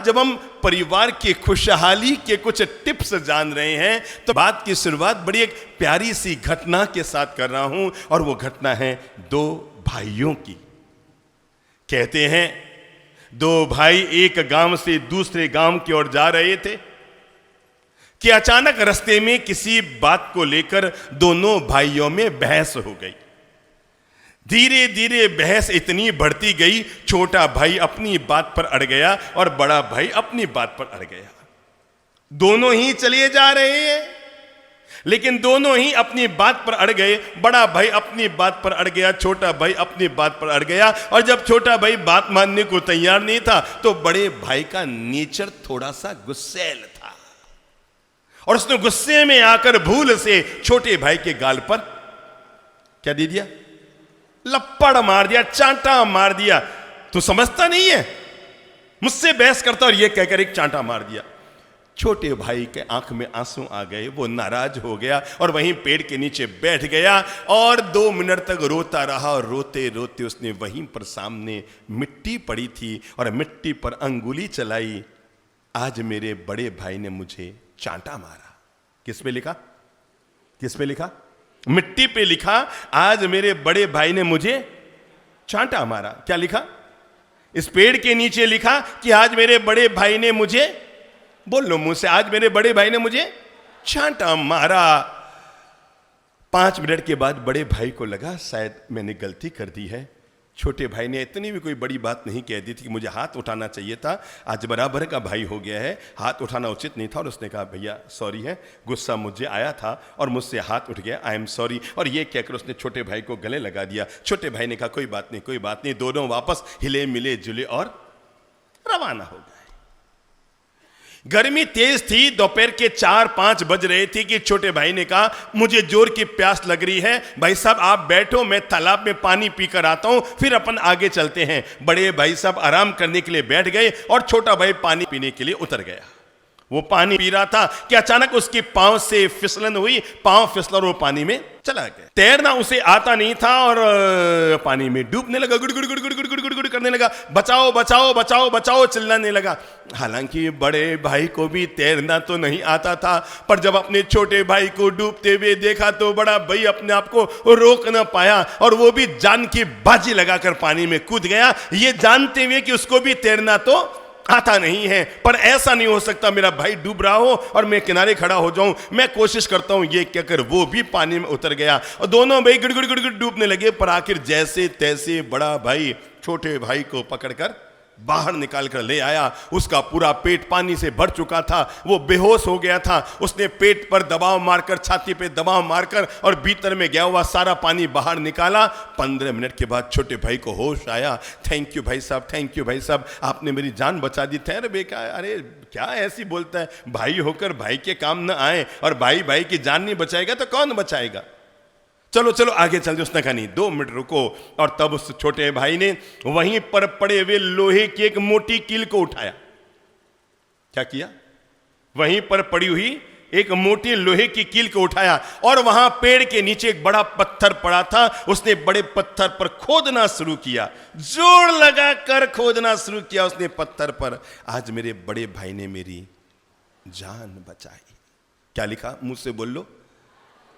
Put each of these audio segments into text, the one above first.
जब हम परिवार की खुशहाली के कुछ टिप्स जान रहे हैं तो बात की शुरुआत बड़ी एक प्यारी सी घटना के साथ कर रहा हूं, और वो घटना है दो भाइयों की। कहते हैं दो भाई एक गांव से दूसरे गांव की ओर जा रहे थे कि अचानक रास्ते में किसी बात को लेकर दोनों भाइयों में बहस हो गई। धीरे धीरे बहस इतनी बढ़ती गई, छोटा भाई अपनी बात पर अड़ गया और बड़ा भाई अपनी बात पर अड़ गया। दोनों ही चले जा रहे हैं, लेकिन दोनों ही अपनी बात पर अड़ गए। बड़ा भाई अपनी बात पर अड़ गया, छोटा भाई अपनी बात पर अड़ गया। और जब छोटा भाई बात मानने को तैयार नहीं था तो बड़े भाई का नेचर थोड़ा सा गुस्सैल था, और उसने गुस्से में आकर भूल से छोटे भाई के गाल पर क्या दे दिया? लपड़ मार दिया, चांटा मार दिया। तू समझता नहीं है, मुझसे बहस करता, और ये कहकर एक चांटा मार दिया। छोटे भाई के आंख में आंसू आ गए, वो नाराज हो गया और वहीं पेड़ के नीचे बैठ गया और 2 मिनट तक रोता रहा। और रोते रोते उसने वहीं पर सामने मिट्टी पड़ी थी और मिट्टी पर अंगुली चलाई। आज मेरे बड़े भाई ने मुझे चांटा मारा। किस पे लिखा? किस पे लिखा? मिट्टी पे लिखा, आज मेरे बड़े भाई ने मुझे चांटा मारा। क्या लिखा? इस पेड़ के नीचे लिखा कि आज मेरे बड़े भाई ने मुझे, बोल लो मुंह से, आज मेरे बड़े भाई ने मुझे चांटा मारा। 5 मिनट के बाद बड़े भाई को लगा शायद मैंने गलती कर दी है। छोटे भाई ने इतनी भी कोई बड़ी बात नहीं कह दी थी कि मुझे हाथ उठाना चाहिए था, आज बराबर का भाई हो गया है, हाथ उठाना उचित नहीं था। और उसने कहा भैया सॉरी है, गुस्सा मुझे आया था और मुझसे हाथ उठ गया, आई एम सॉरी। और ये कहकर उसने छोटे भाई को गले लगा दिया। छोटे भाई ने कहा कोई बात नहीं, कोई बात नहीं। दोनों वापस हिले मिले जुले और रवाना हो गए। गर्मी तेज थी, दोपहर के 4-5 बज रहे थे कि छोटे भाई ने कहा मुझे जोर की प्यास लग रही है, भाई साहब आप बैठो, मैं तालाब में पानी पीकर आता हूं, फिर अपन आगे चलते हैं। बड़े भाई साहब आराम करने के लिए बैठ गए और छोटा भाई पानी पीने के लिए उतर गया। वो पानी पी रहा था कि अचानक उसके पांव से फिसलन हुई, पांव फिसला और वो पानी में चला गया। तैरना उसे आता नहीं था और पानी में डूबने लगा, गुड़ गुड़ गुड़ गुड़ गुड़ गुड़ गुड़ गुड़ करने लगा, बचाओ बचाओ बचाओ बचाओ चिल्लाने लगा। हालांकि बड़े भाई को भी तैरना तो नहीं आता था, पर जब अपने छोटे भाई को डूबते हुए देखा तो बड़ा भाई अपने आप को रोक ना पाया और वो भी जान की बाजी लगाकर पानी में कूद गया, ये जानते हुए कि उसको भी तैरना तो आता नहीं है। पर ऐसा नहीं हो सकता मेरा भाई डूब रहा हो और मैं किनारे खड़ा हो जाऊं, मैं कोशिश करता हूं, ये कहकर वो भी पानी में उतर गया और दोनों भाई गुड़ गुड़ गुड़ गुड़ डूबने लगे। पर आखिर जैसे तैसे बड़ा भाई छोटे भाई को पकड़कर बाहर निकाल कर ले आया। उसका पूरा पेट पानी से भर चुका था, वो बेहोश हो गया था। उसने पेट पर दबाव मारकर, छाती पे दबाव मारकर और भीतर में गया हुआ सारा पानी बाहर निकाला। 15 मिनट के बाद छोटे भाई को होश आया। थैंक यू भाई साहब, थैंक यू भाई साहब, आपने मेरी जान बचा दी। ठहर बेकार, अरे क्या ऐसी बोलता है, भाई होकर भाई के काम न आए और भाई भाई की जान नहीं बचाएगा तो कौन बचाएगा? चलो चलो आगे चलते। उसने कहा नहीं 2 मिनट रुको। और तब उस छोटे भाई ने वहीं पर पड़े हुए लोहे की एक मोटी कील को उठाया। क्या किया? वहीं पर पड़ी हुई एक मोटी लोहे की कील को उठाया और वहां पेड़ के नीचे एक बड़ा पत्थर पड़ा था। उसने बड़े पत्थर पर खोदना शुरू किया, जोर लगाकर खोदना शुरू किया उसने पत्थर पर। आज मेरे बड़े भाई ने मेरी जान बचाई। क्या लिखा? मुंह से बोल लो,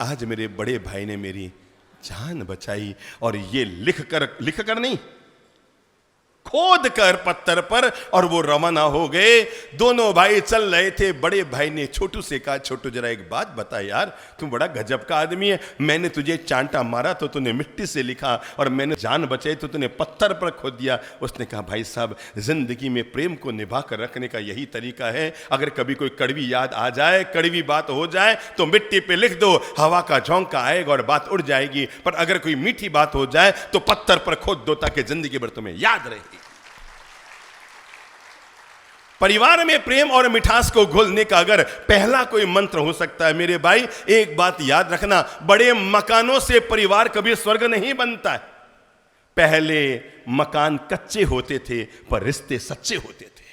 आज मेरे बड़े भाई ने मेरी जान बचाई। और ये लिख कर नहीं, खोद कर पत्थर पर, और वो रवाना हो गए। दोनों भाई चल रहे थे। बड़े भाई ने छोटू से कहा छोटू जरा एक बात बता यार, तू बड़ा गजब का आदमी है, मैंने तुझे चांटा मारा तो तूने मिट्टी से लिखा और मैंने जान बचाई तो तूने पत्थर पर खोद दिया। उसने कहा भाई साहब जिंदगी में प्रेम को निभा कर रखने का यही तरीका है, अगर कभी कोई कड़वी याद आ जाए, कड़वी बात हो जाए तो मिट्टी पे लिख दो, हवा का झोंका आएगा और बात उड़ जाएगी। पर अगर कोई मीठी बात हो जाए तो पत्थर पर खोद दो ताकि जिंदगी भर तुम्हें याद रहे। परिवार में प्रेम और मिठास को घोलने का अगर पहला कोई मंत्र हो सकता है मेरे भाई, एक बात याद रखना, बड़े मकानों से परिवार कभी स्वर्ग नहीं बनता है। पहले मकान कच्चे होते थे पर रिश्ते सच्चे होते थे।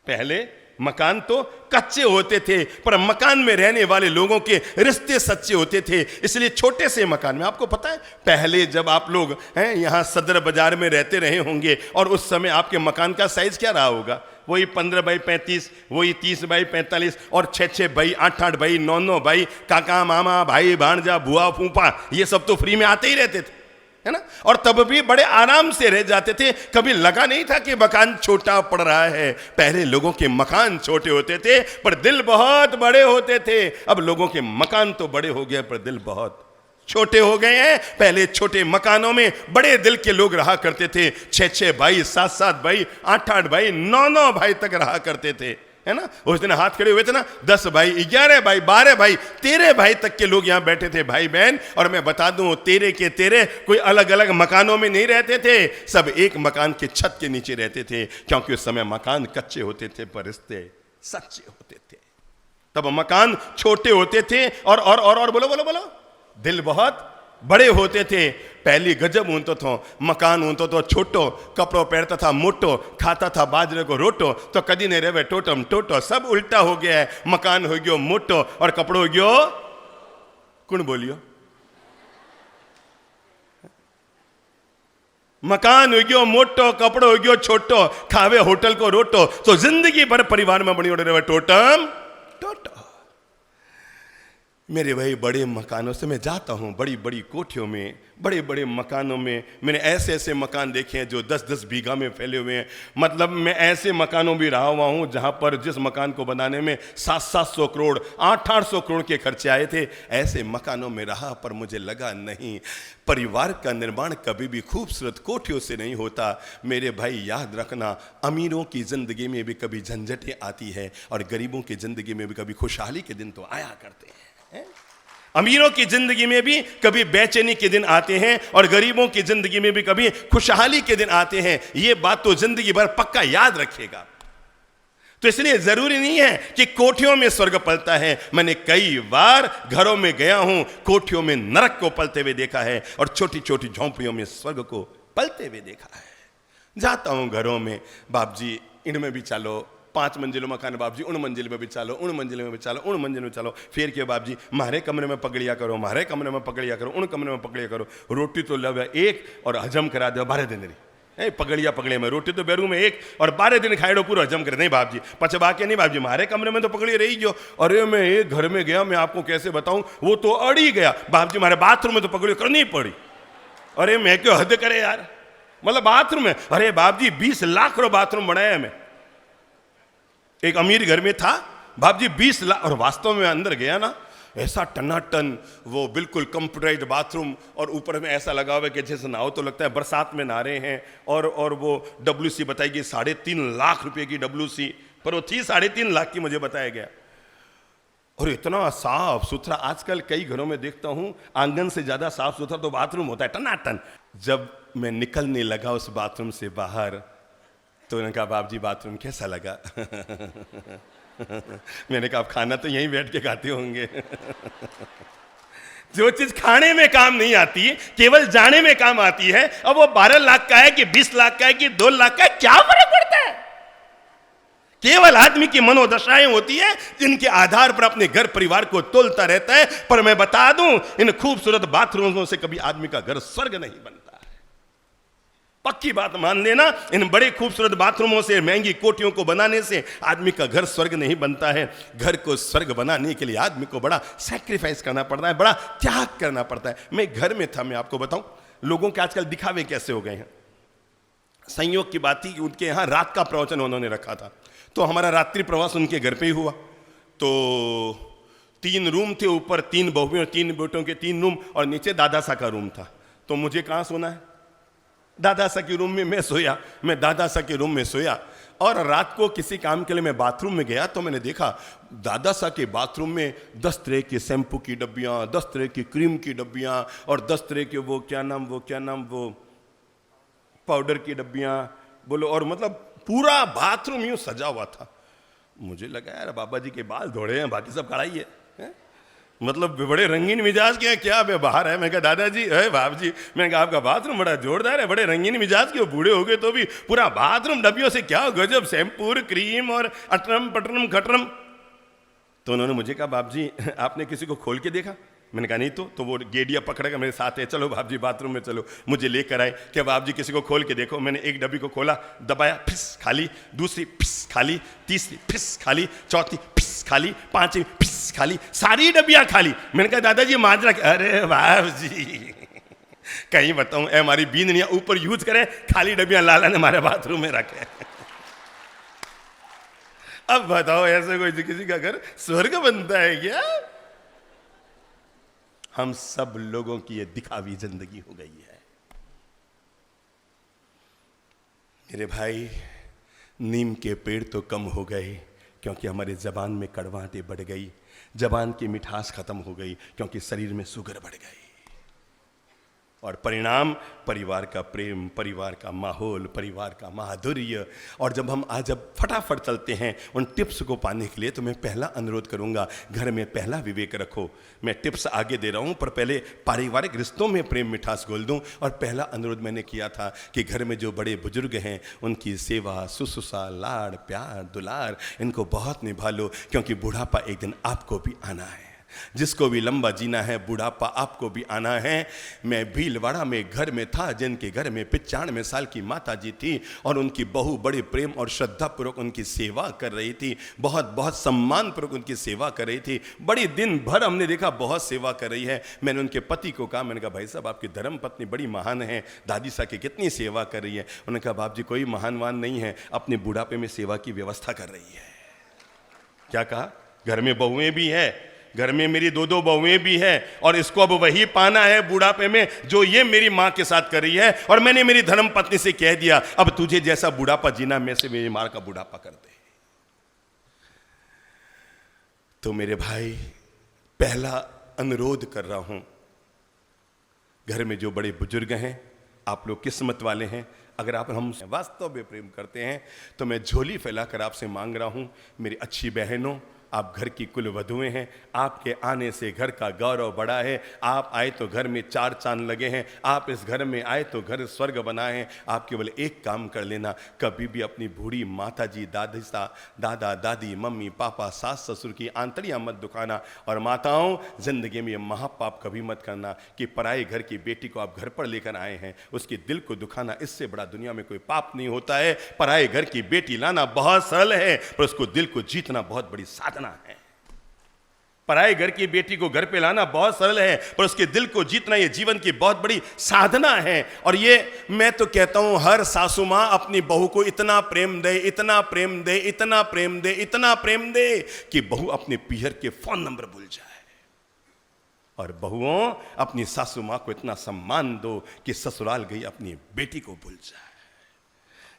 पहले मकान तो कच्चे होते थे पर मकान में रहने वाले लोगों के रिश्ते सच्चे होते थे। इसलिए छोटे से मकान में, आपको पता है पहले जब आप लोग यहाँ सदर बाजार में रहते रहे होंगे और उस समय आपके मकान का साइज क्या रहा होगा? वही 15 बाई 35, वही 30 बाई 45 और 6 बाई 8 बाई 9 बाई, काका मामा भाई भांजा बुआ फूफा, ये सब तो फ्री में आते ही रहते थे, है ना। और तब भी बड़े आराम से रह जाते थे, कभी लगा नहीं था कि मकान छोटा पड़ रहा है। पहले लोगों के मकान छोटे होते थे पर दिल बहुत बड़े होते थे। अब लोगों के मकान तो बड़े हो गए पर दिल बहुत छोटे हो गए हैं। पहले छोटे मकानों में बड़े दिल के लोग रहा करते थे, 6 भाई, 7 भाई, 8 भाई, 9 भाई तक रहा करते थे, है ना। उस दिन हाथ खड़े हुए थे ना, 10 भाई, 11 भाई, 12 भाई, 13 भाई तक के लोग यहां बैठे थे, भाई बहन। और मैं बता दूं, 13 के 13 कोई अलग अलग मकानों में नहीं रहते थे, सब एक मकान के छत के नीचे रहते थे, क्योंकि उस समय मकान कच्चे होते थे पर रिश्ते सच्चे होते थे। तब मकान छोटे होते थे और बोलो बोलो बोलो, दिल बहुत बड़े होते थे। पहली गजब ऊंतो थो, मकान ऊंतो तो छोटो, कपड़ो पहनता था मोटो, खाता था बाजरे को रोटो, तो कदी नहीं रहे टोटम टोटो। सब उल्टा हो गया है, मकान हो गयो मोटो और कपड़ो हो गयो, कौन बोलियो, मकान हो गयो मोटो, कपड़ो हो गयो छोटो, खावे होटल को रोटो, तो जिंदगी भर परिवार में बनी रहे टोटम टोटो। मेरे भाई बड़े मकानों से मैं जाता हूँ, बड़ी बड़ी कोठियों में, बड़े बड़े मकानों में मैंने ऐसे ऐसे मकान देखे हैं जो 10-10 बीघा में फैले हुए हैं। मतलब मैं ऐसे मकानों भी रहा हुआ हूँ जहाँ पर जिस मकान को बनाने में 700-700 करोड़ 800-800 करोड़ के खर्चे आए थे। ऐसे मकानों में रहा पर मुझे लगा नहीं, परिवार का निर्माण कभी भी खूबसूरत कोठियों से नहीं होता। मेरे भाई याद रखना, अमीरों की ज़िंदगी में भी कभी झंझटें आती है और गरीबों की ज़िंदगी में भी कभी खुशहाली के दिन तो आया करते हैं। अमीरों की जिंदगी में भी कभी बेचैनी के दिन आते हैं और गरीबों की जिंदगी में भी कभी खुशहाली के दिन आते हैं। ये बात तो जिंदगी भर पक्का याद रखिएगा। तो इसलिए जरूरी नहीं है कि कोठियों में स्वर्ग पलता है। मैंने कई बार घरों में गया हूं, कोठियों में नरक को पलते हुए देखा है और छोटी छोटी झोंपड़ियों में स्वर्ग को पलते हुए देखा है। जाता हूं घरों में, बाप जी इनमें भी चलो, 5 मंजिलों मकान बाप जी, उन मंजिल में भी चलो, उन मंजिल में भी चलो, उन मंजिल में चलो। फिर के बाप जी मारे कमरे में पकड़िया करो, मारे कमरे में पकड़िया करो, उन कमरे में पकड़िया करो। रोटी तो लव एक और हजम करा दो 12 दिन री, पकड़िया पकड़िया में रोटी तो बेरू में एक और 12 दिन खाएडो पूरा हजम करे। नहीं बाप जी, पचबा के नहीं बाप जी, मारे कमरे में तो पकड़ी रही जो। अरे मैं एक घर में गया, मैं आपको कैसे बताऊं, वो तो अड़ी गया बाप जी, हमारे बाथरूम में तो पकड़ी करनी पड़ी। अरे मैं क्यों हद करे यार, मतलब बाथरूम में, अरे बाप जी 20 लाख रो बाथरूम बनाया मैं, एक अमीर घर में था बाप जी 20 लाख। और वास्तव में अंदर गया ना, ऐसा टनाटन, वो बिल्कुल कंप्यूटराइज्ड बाथरूम और ऊपर में ऐसा लगा हुआ है कि जैसे नहाओ तो लगता है बरसात में नहा रहे हैं। और वो WC बताएगी 3.5 लाख रुपए की WC, पर वो थी 3.5 लाख की मुझे बताया गया। और इतना साफ सुथरा, आजकल कई घरों में देखता हूं आंगन से ज्यादा साफ सुथरा तो बाथरूम होता है, टनाटन। जब मैं निकलने लगा उस बाथरूम से बाहर तो उन्होंने कहा बाप जी बाथरूम कैसा लगा? मैंने कहा आप खाना तो यहीं बैठ के खाते होंगे। जो चीज खाने में काम नहीं आती केवल जाने में काम आती है, अब वो 12 लाख का है कि 20 लाख का है कि 2 लाख का है, क्या फर्क पड़ता है? केवल आदमी की मनोदशाएं होती है जिनके आधार पर अपने घर परिवार को तोलता रहता है। पर मैं बता दूं, इन खूबसूरत बाथरूमों से कभी आदमी का घर स्वर्ग नहीं बनता। पक्की बात मान लेना, इन बड़े खूबसूरत बाथरूमों से, महंगी कोठियों को बनाने से आदमी का घर स्वर्ग नहीं बनता है। घर को स्वर्ग बनाने के लिए आदमी को बड़ा सैक्रिफाइस करना पड़ता है, बड़ा त्याग करना पड़ता है। मैं घर में था, मैं आपको बताऊं लोगों के आजकल दिखावे कैसे हो गए हैं। संयोग की बात थी कि उनके यहाँ रात का प्रवचन उन्होंने रखा था, तो हमारा रात्रि प्रवास उनके घर पे ही हुआ। तो 3 रूम थे, ऊपर 3 बहुएं और 3 बेटों के 3 रूम और नीचे दादा सा का रूम था। तो मुझे कहाँ सोना है? दादा सा के रूम में मैं सोया, मैं दादा सा के रूम में सोया। और रात को किसी काम के लिए मैं बाथरूम में गया तो मैंने देखा दादा सा के बाथरूम में 10 तरह के शैम्पू की डब्बियाँ, 10 तरह की क्रीम की डब्बियाँ और 10 तरह के वो क्या नाम वो पाउडर की डब्बियाँ बोलो। और मतलब पूरा बाथरूम यूँ सजा हुआ था। मुझे लगा यार बाबा जी के बाल धोड़े हैं, बाकी सब कड़ाई है। मतलब बड़े रंगीन मिजाज के हैं क्या? बाहर है। मैं कहा दादाजी है बाप जी, मैंने कहा आपका बाथरूम बड़ा जोरदार है, बड़े रंगीन मिजाज के, बूढ़े हो गए तो भी पूरा बाथरूम डब्बियों से क्या गजब, शैम्पू क्रीम और अटरम पटरम खटरम। तो उन्होंने मुझे कहा बाप जी आपने किसी को खोल के देखा? मैंने कहा नहीं तो वो गेडिया पकड़ेगा मेरे साथ है, चलो बाप जी बाथरूम में चलो, मुझे लेकर आए कि बाप जी किसी को खोल के देखो। मैंने एक डब्बी को खोला, दबाया, फिस खाली, दूसरी फिस खाली, तीसरी फिस खाली, चौथी फिस खाली, पांचवी फिस खाली, सारी डब्बियां खाली। मैंने कहा दादाजी माजरा, अरे बाप जी कहीं बताऊं हमारी बींदनियां ऊपर यूज करें, खाली डब्बियां लाला ने हमारे बाथरूम में रखे। अब बताओ ऐसे कोई किसी का घर स्वर्ग बनता है क्या? हम सब लोगों की ये दिखावी जिंदगी हो गई है। मेरे भाई, नीम के पेड़ तो कम हो गए क्योंकि हमारे जबान में कड़वाहटें बढ़ गई, जबान की मिठास खत्म हो गई क्योंकि शरीर में शुगर बढ़ गई, और परिणाम परिवार का प्रेम, परिवार का माहौल, परिवार का माधुर्य। और जब हम आज जब फटाफट चलते हैं उन टिप्स को पाने के लिए, तो मैं पहला अनुरोध करूंगा, घर में पहला विवेक रखो। मैं टिप्स आगे दे रहा हूं पर पहले पारिवारिक रिश्तों में प्रेम मिठास घोल दूं। और पहला अनुरोध मैंने किया था कि घर में जो बड़े बुजुर्ग हैं उनकी सेवा, शुश्रूषा, लाड़ प्यार, दुलार, इनको बहुत निभा लो, क्योंकि बुढ़ापा एक दिन आपको भी आना है। जिसको भी लंबा जीना है, बुढ़ापा आपको भी आना है। मैं भीलवाड़ा में घर में था जिनके घर में 95 साल की माता जी थी और उनकी बहू बड़े प्रेम और श्रद्धा पूर्वक उनकी सेवा कर रही थी, बहुत बहुत सम्मान पूर्वक उनकी सेवा कर रही थी। बड़ी दिन भर हमने देखा बहुत सेवा कर रही है। मैंने उनके पति को कहा, मैंने कहा भाई साहब आपकी धर्म पत्नी बड़ी महान है, दादी साहब की कितनी सेवा कर रही है। उन्होंने कहा बाप जी कोई महानवान नहीं है, अपने बुढ़ापे में सेवा की व्यवस्था कर रही है। क्या कहा? घर में बहुएं भी है, घर में मेरी दो बहुएं भी हैं, और इसको अब वही पाना है बुढ़ापे में जो ये मेरी मां के साथ कर रही है। और मैंने मेरी धर्म पत्नी से कह दिया अब तुझे जैसा बुढ़ापा जीना मैं से मेरी मां का बुढ़ापा कर दे। तो मेरे भाई, पहला अनुरोध कर रहा हूं, घर में जो बड़े बुजुर्ग हैं आप लोग किस्मत वाले हैं। अगर आप हम वास्तव में प्रेम करते हैं तो मैं झोली फैलाकर आपसे मांग रहा हूं, मेरी अच्छी बहनों, आप घर की कुल वधुएं हैं, आपके आने से घर का गौरव बढ़ा है। आप आए तो घर में 4 चांद लगे हैं, आप इस घर में आए तो घर स्वर्ग बना है। आप केवल एक काम कर लेना, कभी भी अपनी बूढ़ी माता जी, दादा दादी, मम्मी पापा, सास ससुर की आंतड़ियां मत दुखाना। और माताओं, जिंदगी में ये महापाप कभी मत करना कि पराए घर की बेटी को आप घर पर लेकर आए हैं, उसके दिल को दुखाना, इससे बड़ा दुनिया में कोई पाप नहीं होता है। पराए घर की बेटी लाना बहुत सरल है, पर उसको दिल को जीतना बहुत बड़ी साधना है। पराए घर की बेटी को घर पे लाना बहुत सरल है, पर उसके दिल को जीतना ये जीवन की बहुत बड़ी साधना है। और ये मैं तो कहता हूं, हर सासू मां अपनी बहू को इतना प्रेम दे, इतना प्रेम दे, इतना प्रेम दे, इतना प्रेम दे कि बहू अपने पीहर के फोन नंबर भूल जाए। और बहुओं, अपनी सासू मां को इतना सम्मान दो कि ससुराल गई अपनी बेटी को भूल जाए।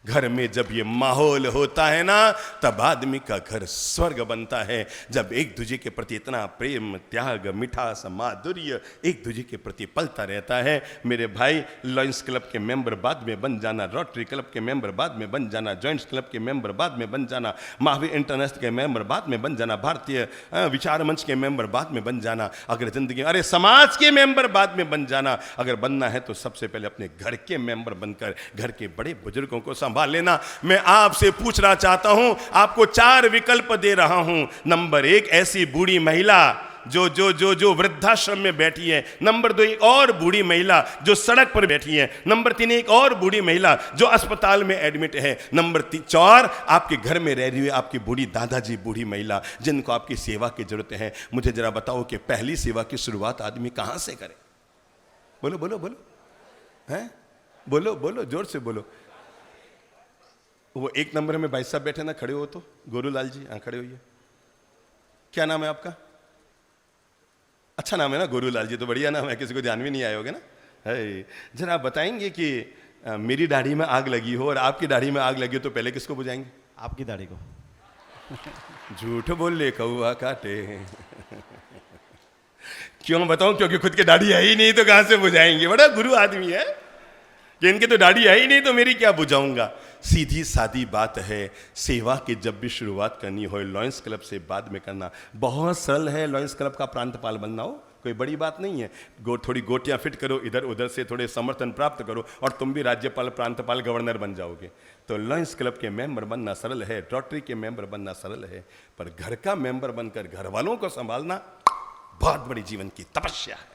घर में जब ये माहौल होता है ना, तब आदमी का घर स्वर्ग बनता है। जब एक दूसरे के प्रति इतना प्रेम, त्याग, मिठास, माधुर्य एक दूसरे के प्रति पलता रहता है। मेरे भाई, लॉयंस क्लब के मेंबर बाद में बन जाना, रोटरी क्लब के मेंबर बाद में बन जाना, जॉइंट्स क्लब के मेंबर बाद में बन जाना, महावीर इंटरनेशनल के मेंबर बाद में बन जाना, भारतीय विचार मंच के मेंबर बाद में बन जाना, अगर जिंदगी, अरे समाज के मेंबर बाद में बन जाना। अगर बनना है तो सबसे पहले अपने घर के मेंबर बनकर घर के बड़े बुजुर्गों को संभाल लेना। मैं आपसे पूछना चाहता हूं, आपको 4 विकल्प दे रहा हूं। नंबर 1, ऐसी बूढ़ी महिला जो जो जो जो वृद्धाश्रम में बैठी है। नंबर 2, एक और बूढ़ी महिला जो सड़क पर बैठी है। नंबर 3, एक और बूढ़ी महिला जो अस्पताल में एडमिट है। नंबर 4, आपके घर में रह रही है आपकी बूढ़ी दादाजी, बूढ़ी महिला जिनको आपकी सेवा की जरूरत है। मुझे जरा बताओ कि पहली सेवा की शुरुआत आदमी कहां से करे? बोलो बोलो बोलो, हैं? बोलो बोलो, जोर से बोलो। वो 1 नंबर में भाई साहब बैठे ना, खड़े हो तो, गोरूलाल जी, हाँ खड़े होइए। क्या नाम है आपका? अच्छा नाम है ना, गोरूलाल जी, तो बढ़िया नाम है, किसी को ध्यान भी नहीं आए होगे ना। है, जरा आप बताएंगे कि मेरी दाढ़ी में आग लगी हो और आपकी दाढ़ी में आग लगी हो तो पहले किसको बुझाएंगे? आपकी दाढ़ी को। झूठ बोल ले कौवा काटे। क्यों बताऊं? क्योंकि खुद की दाढ़ी है ही नहीं तो कहां से बुझाएंगे? बड़ा गुरु आदमी है कि इनकी तो दाढ़ी है ही नहीं तो मेरी क्या बुझाऊंगा। सीधी सादी बात है, सेवा की जब भी शुरुआत करनी हो लॉयंस क्लब से बाद में करना बहुत सरल है। लॉयंस क्लब का प्रांतपाल बनना हो कोई बड़ी बात नहीं है। थोड़ी गोटियां फिट करो, इधर उधर से थोड़े समर्थन प्राप्त करो और तुम भी राज्यपाल, प्रांतपाल, गवर्नर बन जाओगे। तो लॉयंस क्लब के मेंबर बनना सरल है, रोटरी के मेंबर बनना सरल है, पर घर का मेंबर बनकर घर वालों को संभालना बहुत बड़ी जीवन की तपस्या है।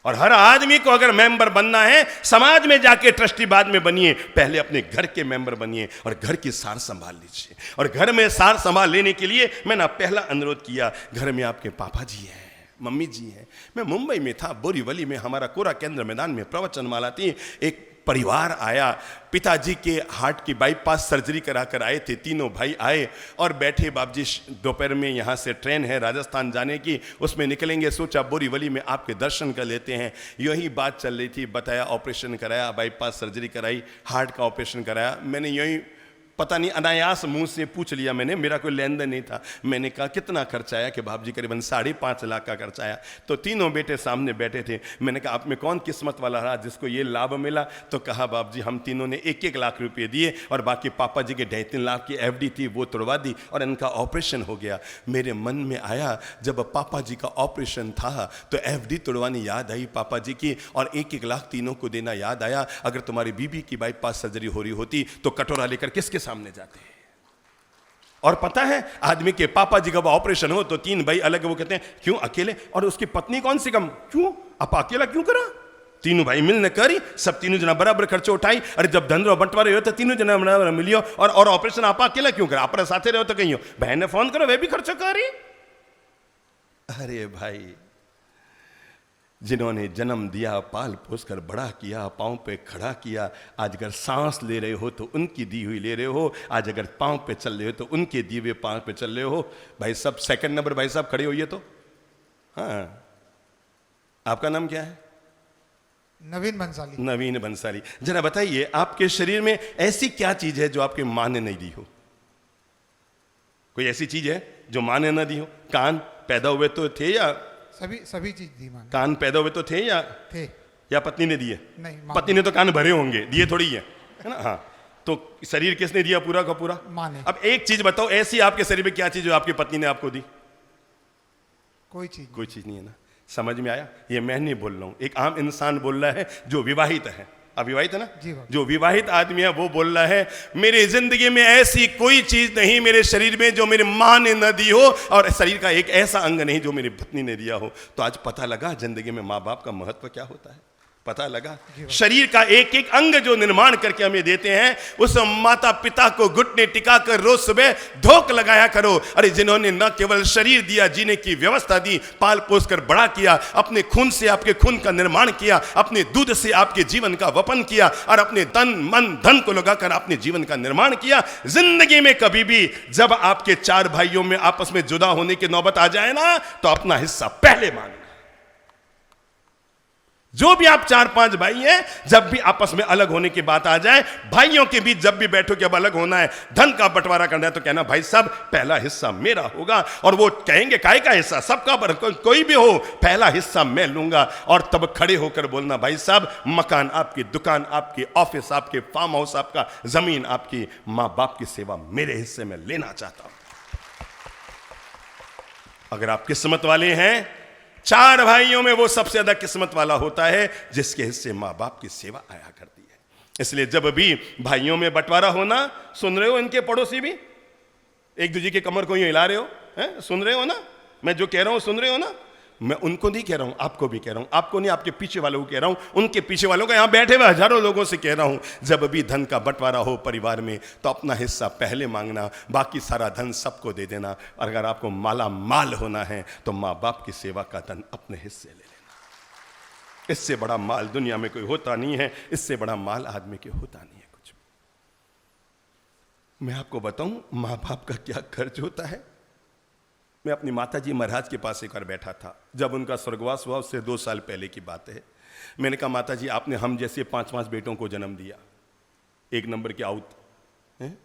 और हर आदमी को अगर मेंबर बनना है, समाज में जाके ट्रस्टी बाद में बनिए, पहले अपने घर के मेंबर बनिए और घर की सार संभाल लीजिए। और घर में सार संभाल लेने के लिए मैंने पहला अनुरोध किया, घर में आपके पापा जी हैं, मम्मी जी हैं। मैं मुंबई में था, बोरीवली में, हमारा कोरा केंद्र मैदान में प्रवचनमाला थी। एक परिवार आया, पिताजी के हार्ट की बाईपास सर्जरी करा कर आए थे, तीनों भाई आए और बैठे, बाबूजी दोपहर में यहाँ से ट्रेन है राजस्थान जाने की, उसमें निकलेंगे, सोचा बोरीवली में आपके दर्शन कर लेते हैं। यही बात चल रही थी, बताया ऑपरेशन कराया, बाईपास सर्जरी कराई, हार्ट का ऑपरेशन कराया। मैंने यही पता नहीं अनायास मुंह से पूछ लिया, मैंने, मेरा कोई लेन देन नहीं था। मैंने कहा कितना खर्चा आया? कि बाबूजी करीबन 5.5 लाख का खर्चा आया। तो तीनों बेटे सामने बैठे थे। मैंने कहा आप में कौन किस्मत वाला रहा जिसको ये लाभ मिला? तो कहा बाबूजी हम तीनों ने 1-1 लाख रुपए दिए और बाकी पापा जी के 2.5-3 लाख की FD थी वो तोड़वा दी और इनका ऑपरेशन हो गया। मेरे मन में आया जब पापा जी का ऑपरेशन था तो FD तोड़वानी याद आई पापा जी की, और 1-1 लाख तीनों को देना याद आया। अगर तुम्हारी बीबी की बाईपास सर्जरी हो रही होती तो कटोरा लेकर किसके सामने जाते हैं? और पता है आदमी के पापा जी का ऑपरेशन हो तो 3 भाई अलग, वो कहते हैं क्यों अकेले, और उसकी पत्नी कौन सी कम, क्यों आप अकेला क्यों करा? तीनों भाई मिलने करी, सब तीनों जना बराबर खर्चे उठाई। अरे जब धन बंटवारे हो तो तीनों जना बराबर मिलियो, और ऑपरेशन आप अकेला क्यों करा? आप साथे रहो तो कहीं बहन ने फोन करो, वे भी खर्चा करी। अरे भाई, जिन्होंने जन्म दिया, पाल पोस कर बड़ा किया, पांव पे खड़ा किया, आज अगर सांस ले रहे हो तो उनकी दी हुई ले रहे हो, आज अगर पांव पे चल रहे हो तो उनके दिए हुए पांव पे चल रहे हो। भाई साहब, सेकंड नंबर भाई साहब खड़े होइए तो। हाँ, आपका नाम क्या है? नवीन बंसाली। नवीन बंसाली, जरा बताइए आपके शरीर में ऐसी क्या चीज है जो आपके मां ने नहीं दी हो? कोई ऐसी चीज है जो मां ने ना दी हो? कान पैदा हुए तो थे या सभी चीज दी मां ने। कान पैदा हुए तो थे या पत्नी ने दिए? नहीं, पत्नी ने तो कान भरे होंगे, दिए थोड़ी है ना। हाँ, तो शरीर किसने दिया पूरा का पूरा? मां ने। अब एक चीज बताओ, ऐसी आपके शरीर में क्या चीज जो आपकी पत्नी ने आपको दी? कोई चीज नहीं है ना। समझ में आया? ये मैं नहीं बोल रहा हूं, एक आम इंसान बोल रहा है जो विवाहित है। अविवाहित है ना? जो विवाहित आदमी है वो बोल रहा है मेरी जिंदगी में ऐसी कोई चीज नहीं मेरे शरीर में जो मेरी मां ने न दी हो, और शरीर का एक ऐसा अंग नहीं जो मेरी पत्नी ने दिया हो। तो आज पता लगा जिंदगी में माँ बाप का महत्व क्या होता है। पता लगा शरीर का एक एक अंग जो निर्माण करके हमें देते हैं, उस माता पिता को घुटने टिका कर रोज सुबह धोख लगाया करो। अरे जिन्होंने न केवल शरीर दिया, जीने की व्यवस्था दी, पाल पोस कर बड़ा किया, अपने खून से आपके खून का निर्माण किया, अपने दूध से आपके जीवन का वपन किया, और अपने तन मन धन को लगाकर अपने जीवन का निर्माण किया। जिंदगी में कभी भी जब आपके 4 भाइयों में आपस में जुदा होने की नौबत आ जाए ना, तो अपना हिस्सा पहले मांगना। जो भी आप 4-5 भाई हैं, जब भी आपस में अलग होने की बात आ जाए, भाइयों के बीच जब भी बैठो कि अब अलग होना है, धन का बंटवारा करना है, तो कहना भाई साहब पहला हिस्सा मेरा होगा। और वो कहेंगे काय का हिस्सा? सबका, कोई भी हो, पहला हिस्सा मैं लूंगा। और तब खड़े होकर बोलना भाई साहब मकान आपकी, दुकान आपकी, ऑफिस आपके, फार्म हाउस आपका, जमीन आपकी, मां बाप की सेवा मेरे हिस्से में लेना चाहता हूं। अगर आप किस्मत वाले हैं, 4 भाइयों में वो सबसे ज्यादा किस्मत वाला होता है जिसके हिस्से माँ बाप की सेवा आया करती है। इसलिए जब भी भाइयों में बंटवारा होना, सुन रहे हो, इनके पड़ोसी भी एक दूसरे के कमर को यूं हिला रहे हो, हैं? सुन रहे हो ना मैं जो कह रहा हूं? सुन रहे हो ना? मैं उनको नहीं कह रहा हूं, आपको भी कह रहा हूं। आपको नहीं, आपके पीछे वालों को कह रहा हूं, उनके पीछे वालों को, यहां बैठे हुए हजारों लोगों से कह रहा हूं, जब भी धन का बंटवारा हो परिवार में तो अपना हिस्सा पहले मांगना, बाकी सारा धन सबको दे देना। और अगर आपको माला माल होना है तो माँ बाप की सेवा का धन अपने हिस्से ले लेना। इससे बड़ा माल दुनिया में कोई होता नहीं है, इससे बड़ा माल आदमी के होता नहीं है कुछ। मैं आपको बताऊं माँ बाप का क्या खर्च होता है। मैं अपनी माता जी महाराज के पास एक बार बैठा था, जब उनका स्वर्गवास हुआ, उससे 2 साल पहले की बात है। मैंने कहा माता जी आपने हम जैसे 5-5 बेटों को जन्म दिया, 1 नंबर के आउत हैं,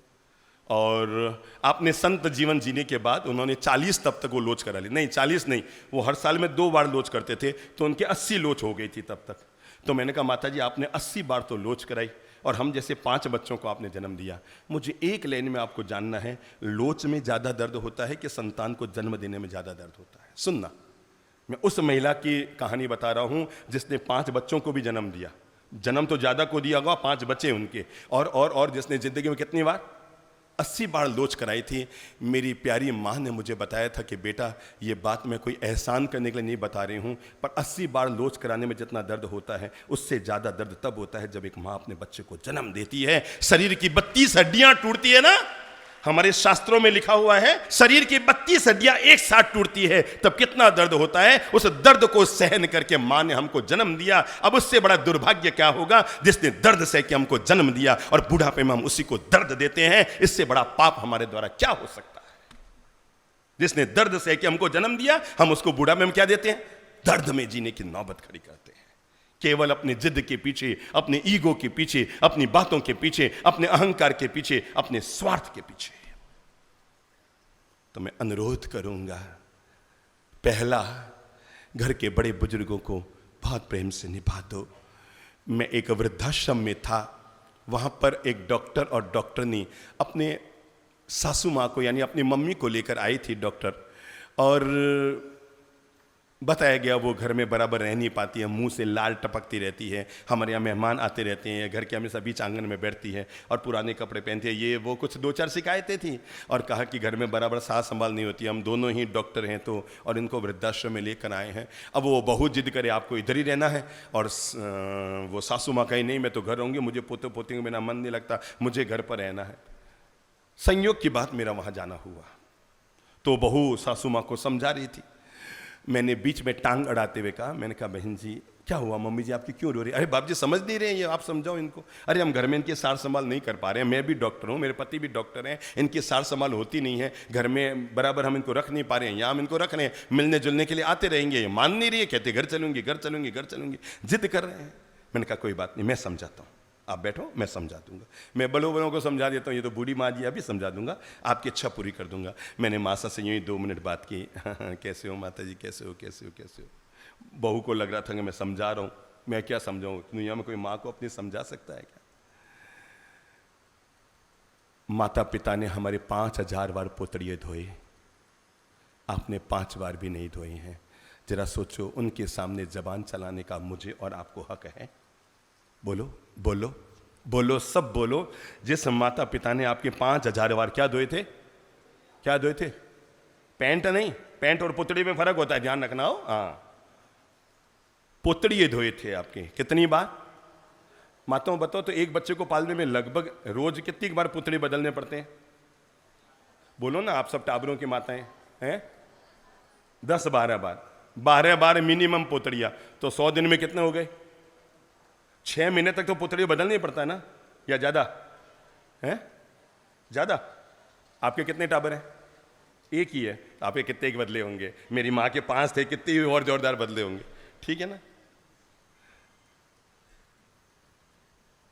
और आपने संत जीवन जीने के बाद उन्होंने 40 तब तक वो लोच करा ली। नहीं 40 नहीं, वो हर साल में 2 बार लोच करते थे, तो उनके 80 लोच हो गई थी तब तक। तो मैंने कहा माता जी आपने 80 बार तो लोच कराई और हम जैसे 5 बच्चों को आपने जन्म दिया। मुझे एक लाइन में आपको जानना है, लोच में ज़्यादा दर्द होता है कि संतान को जन्म देने में ज़्यादा दर्द होता है? सुनना, मैं उस महिला की कहानी बता रहा हूँ जिसने 5 बच्चों को भी जन्म दिया। जन्म तो ज़्यादा को दिया होगा, 5 बच्चे उनके, और जिसने ज़िंदगी में कितनी बार 80 बार लोच कराई थी। मेरी प्यारी माँ ने मुझे बताया था कि बेटा ये बात मैं कोई एहसान करने के लिए नहीं बता रही हूँ, पर 80 बार लोच कराने में जितना दर्द होता है उससे ज़्यादा दर्द तब होता है जब एक माँ अपने बच्चे को जन्म देती है। शरीर की 32 हड्डियाँ टूटती है ना, हमारे शास्त्रों में लिखा हुआ है शरीर की 32 हड्डियां एक साथ टूटती है, तब कितना दर्द होता है। उस दर्द को सहन करके मां ने हमको जन्म दिया। अब उससे बड़ा दुर्भाग्य क्या होगा जिसने दर्द सह के हमको जन्म दिया और बुढ़ापे में हम उसी को दर्द देते हैं। इससे बड़ा पाप हमारे द्वारा क्या हो सकता है। जिसने दर्द सह के हमको जन्म दिया हम उसको बुढ़ापे में क्या देते हैं, दर्द में जीने की नौबत खड़ी करते हैं। केवल अपनी जिद के पीछे, अपने ईगो के पीछे, अपनी बातों के पीछे, अपने अहंकार के पीछे, अपने स्वार्थ के पीछे। तो मैं अनुरोध करूंगा, पहला, घर के बड़े बुजुर्गों को बहुत प्रेम से निभा दो। मैं एक वृद्धाश्रम में था, वहां पर एक डॉक्टर और डॉक्टरनी अपने सासू माँ को यानी अपनी मम्मी को लेकर आई थी डॉक्टर, और बताया गया वो घर में बराबर रह नहीं पाती है, मुंह से लाल टपकती रहती है। हमारे यहाँ मेहमान आते रहते हैं, घर के हमेशा बीच आंगन में बैठती है और पुराने कपड़े पहनती है। ये वो कुछ 2-4 शिकायतें थी और कहा कि घर में बराबर सास संभाल नहीं होती। हम दोनों ही डॉक्टर हैं तो, और इनको वृद्धाश्रम में लेकर आए हैं। अब वो बहुत जिद करे आपको इधर ही रहना है, और वो सासू माँ कहीं नहीं मैं तो घर रहूँगी, मुझे पोते पोते के बिना मन नहीं लगता, मुझे घर पर रहना है। संयोग की बात मेरा वहाँ जाना हुआ तो बहू सासू माँ को समझा रही थी। मैंने बीच में टांग अड़ाते हुए कहा, मैंने कहा बहन जी क्या हुआ, मम्मी जी आपकी क्यों रो रही है? अरे बाप जी समझ नहीं रहे हैं ये, आप समझाओ इनको। अरे हम घर में इनकी सार संभाल नहीं कर पा रहे हैं, मैं भी डॉक्टर हूँ, मेरे पति भी डॉक्टर हैं, इनकी सार संभाल होती नहीं है घर में, बराबर हम इनको रख नहीं पा रहे हैं। यहाँ हम इनको रख रहे हैं, मिलने जुलने के लिए आते रहेंगे, मान नहीं रही है, कहते घर चलूंगी घर चलूंगी घर चलूंगी, जिद कर रहे हैं। मैंने कहा कोई बात नहीं, मैं समझाता हूँ, आप बैठो मैं समझा दूंगा। मैं बलों बलों को समझा देता हूँ, ये तो बूढ़ी माँ जी अभी समझा दूंगा, आपकी इच्छा पूरी कर दूंगा। मैंने मासा से यूँ ही 2 मिनट बात की, कैसे हो माता जी, कैसे हो कैसे हो कैसे हो। बहू को लग रहा था कि मैं समझा रहा हूँ, मैं क्या समझाऊँ, दुनिया में कोई माँ को अपनी समझा सकता है क्या। माता पिता ने हमारे 5000 बार पोतड़िए धोए, आपने 5 बार भी नहीं धोए हैं। जरा सोचो, उनके सामने जबान चलाने का मुझे और आपको हक है? बोलो बोलो बोलो, सब बोलो। जिस माता पिता ने आपके 5000 बार क्या धोए थे, क्या धोए थे? पैंट नहीं, पैंट और पुतड़ी में फर्क होता है, ध्यान रखना हो। हाँ, पुतड़िए धोए थे आपके कितनी बार? माताओं बताओ तो एक बच्चे को पालने में लगभग रोज कितनी बार पुतड़ी बदलने पड़ते हैं? बोलो ना, आप सब टाबरों की माताएं हैं। 10-12 बार, 12 बार मिनिमम पुतड़िया, तो 100 दिन में कितने हो गए? 6 महीने तक तो पुतड़ी बदलनी पड़ता है ना, या ज्यादा है? ज्यादा। आपके कितने टाबर हैं? एक ही है, आपके कितने एक बदले होंगे? मेरी माँ के 5 थे, कितने और जोरदार बदले होंगे। ठीक है ना।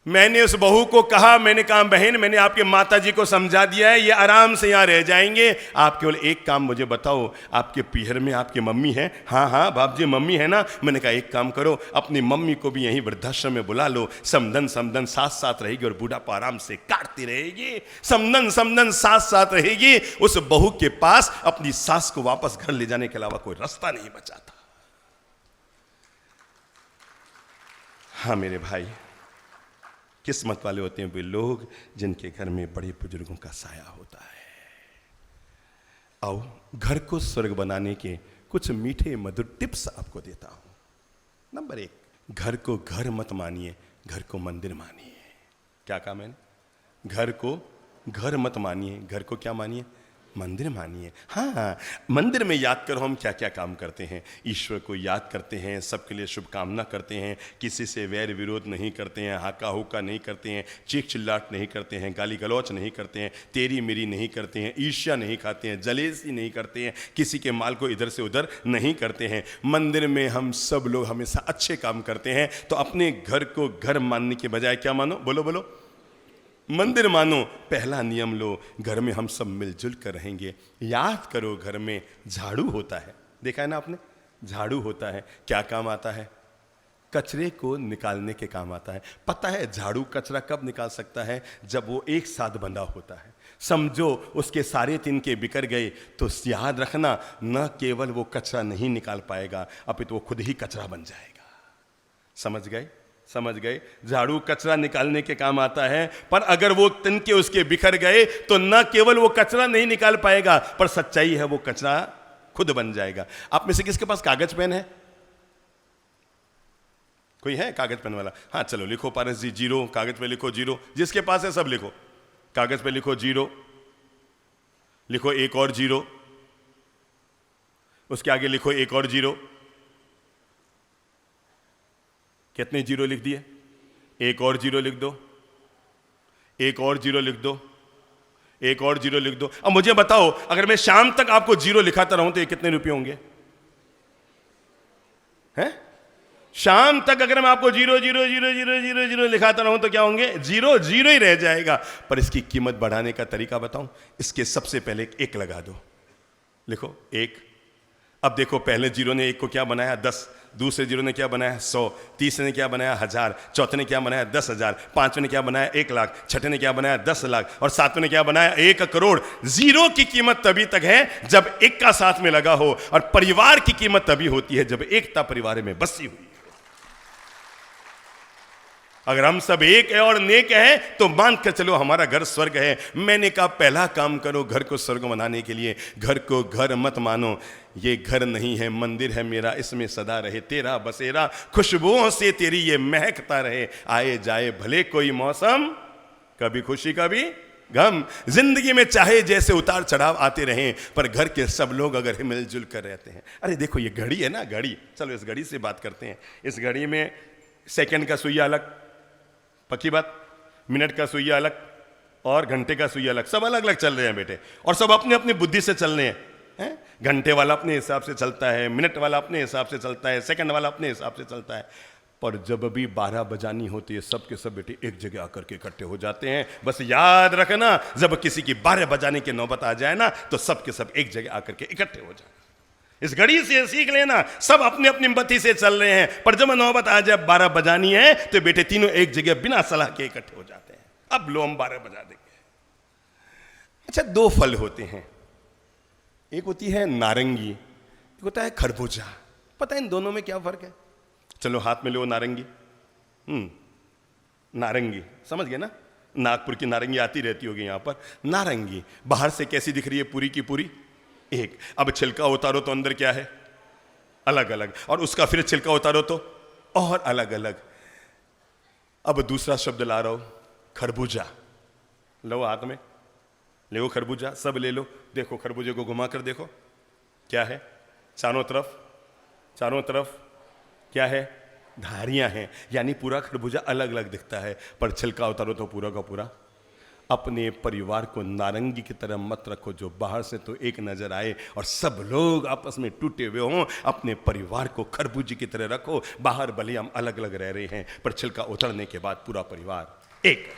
मैंने उस बहू को कहा, मैंने कहा बहन मैंने आपके माता जी को समझा दिया है, ये आराम से यहाँ रह जाएंगे, आप केवल एक काम मुझे बताओ, आपके पीहर में आपकी मम्मी है? हाँ हाँ बाप जी मम्मी है ना। मैंने कहा एक काम करो, अपनी मम्मी को भी यहीं वृद्धाश्रम में बुला लो, समधन समधन साथ साथ रहेगी और बुढ़ापा आराम से काटती रहेगी, समधन समधन साथ साथ रहेगी। उस बहू के पास अपनी सास को वापस घर ले जाने के अलावा कोई रास्ता नहीं बचा था। हाँ मेरे भाई, किस्मत वाले होते हैं वे लोग जिनके घर में बड़े बुजुर्गों का साया होता है। आओ घर को स्वर्ग बनाने के कुछ मीठे मधुर टिप्स आपको देता हूं। नंबर 1, घर को घर मत मानिए, घर को मंदिर मानिए। क्या कहा मैंने? घर को घर मत मानिए, घर को क्या मानिए? मंदिर मानिए। हाँ, मंदिर में याद करो हम क्या क्या काम करते हैं। ईश्वर को याद करते हैं, सबके लिए शुभकामना करते हैं, किसी से वैर विरोध नहीं करते हैं, हाका हुक्का नहीं करते हैं, चीख चिल्लाट नहीं करते हैं, गाली गलौच नहीं करते हैं, तेरी मेरी नहीं करते हैं, ईर्ष्या नहीं खाते हैं, जलेसी नहीं करते हैं, किसी के माल को इधर से उधर नहीं करते हैं। मंदिर में हम सब लोग हमेशा अच्छे काम करते हैं। तो अपने घर को घर मानने के बजाय क्या मानो? बोलो बोलो, मंदिर मानो। पहला नियम लो, घर में हम सब मिलजुल कर रहेंगे। याद करो घर में झाड़ू होता है, देखा है ना आपने? झाड़ू होता है, क्या काम आता है? कचरे को निकालने के काम आता है। पता है झाड़ू कचरा कब निकाल सकता है? जब वो एक साथ बंधा होता है। समझो उसके सारे तिनके बिखर गए तो याद रखना, न केवल वो कचरा नहीं निकाल पाएगा, अपितु वो खुद ही कचरा बन जाएगा। समझ गए? समझ गए? झाड़ू कचरा निकालने के काम आता है, पर अगर वो तिनके उसके बिखर गए तो न केवल वो कचरा नहीं निकाल पाएगा, पर सच्चाई है वो कचरा खुद बन जाएगा। आप में से किसके पास कागज पेन है? कोई है कागज पेन वाला? हाँ चलो लिखो पारस जी, 0 कागज पे लिखो 0। जिसके पास है सब लिखो, कागज पे लिखो 0, लिखो एक और 0, उसके आगे लिखो एक और 0। कितने 0 लिख दिए? एक और 0 लिख दो, एक और 0 लिख दो, एक और 0 लिख दो। अब मुझे बताओ, अगर मैं शाम तक आपको 0 लिखाता रहूं तो ये कितने रुपए होंगे? हैं? शाम तक अगर मैं आपको 0 0 0 0 0 0 लिखाता रहूं तो क्या होंगे? 0 0 ही रह जाएगा। पर इसकी कीमत बढ़ाने का तरीका बताऊं? इसके सबसे पहले एक लगा दो, लिखो 1। अब देखो, पहले 0 ने 1 को क्या बनाया? 10, दूसरे 0 ने क्या बनाया? 100, तीसरे ने क्या बनाया? 1000, चौथे ने क्या बनाया? 10,000, पांचवें ने क्या बनाया? 1 लाख, छठे ने क्या बनाया? 10 लाख, और सातवें ने क्या बनाया? 1 करोड़। 0 की कीमत तभी तक है जब 1 का साथ में लगा हो, और परिवार की कीमत तभी होती है जब एकता परिवार में बसी हुई। अगर हम सब एक है और नेक है तो मान कर चलो हमारा घर स्वर्ग है। मैंने कहा पहला काम करो घर को स्वर्ग बनाने के लिए। घर को घर मत मानो, ये घर नहीं है, मंदिर है मेरा, इसमें सदा रहे तेरा बसेरा, खुशबुओं से तेरी ये महकता रहे, आए जाए भले कोई मौसम, कभी खुशी कभी गम। जिंदगी में चाहे जैसे उतार चढ़ाव आते रहें, पर घर के सब लोग अगर मिलजुल कर रहते हैं। अरे देखो ये घड़ी है ना, घड़ी, चलो इस घड़ी से बात करते हैं। इस घड़ी में सेकंड का सुइया अलग, पक्की बात, मिनट का सुइया अलग और घंटे का सुइया अलग, सब अलग अलग चल रहे हैं बेटे, और सब अपनी अपनी बुद्धि से चल रहे हैं। घंटे वाला अपने हिसाब से चलता है, मिनट वाला अपने हिसाब से चलता है, सेकंड वाला अपने हिसाब से चलता है। पर जब भी 12 बजानी होती है, सब के सब बेटे एक जगह आकर के इकट्ठे हो जाते हैं। बस याद रखना, जब किसी की 12 बजाने की नौबत आ जाए ना, तो सब के सब एक जगह आकर के इकट्ठे हो जाए। इस घड़ी से सीख लेना, सब अपनी अपनी गति से चल रहे हैं, पर जब नौबत आ जाए 12 बजानी है तो बेटे तीनों एक जगह बिना सलाह के इकट्ठे हो जाते हैं। अब लो हम 12 बजा देंगे। अच्छा, 2 फल होते हैं, एक होती है नारंगी, एक होता है खरबूजा। पता है इन दोनों में क्या फर्क है? चलो हाथ में लो नारंगी। नारंगी समझ गए ना, नागपुर की नारंगी आती रहती होगी यहाँ पर। नारंगी बाहर से कैसी दिख रही है? पूरी की पूरी एक। अब छिलका उतारो तो अंदर क्या है? अलग अलग, और उसका फिर छिलका उतारो तो और अलग अलग। अब दूसरा शब्द ला रहा हूं, खरबूजा। लो हाथ में, ले खरबूजा, सब ले लो। देखो खरबूजे को घुमा कर देखो, क्या है? चारों तरफ क्या है? धारियां हैं, यानी पूरा खरबूजा अलग अलग दिखता है। पर छिलका उतारो तो पूरा का पूरा। अपने परिवार को नारंगी की तरह मत रखो जो बाहर से तो एक नजर आए और सब लोग आपस में टूटे हुए हों। अपने परिवार को खरबूजे की तरह रखो, बाहर भले हम अलग अलग रह रहे हैं, पर छिलका उतरने के बाद पूरा परिवार एक।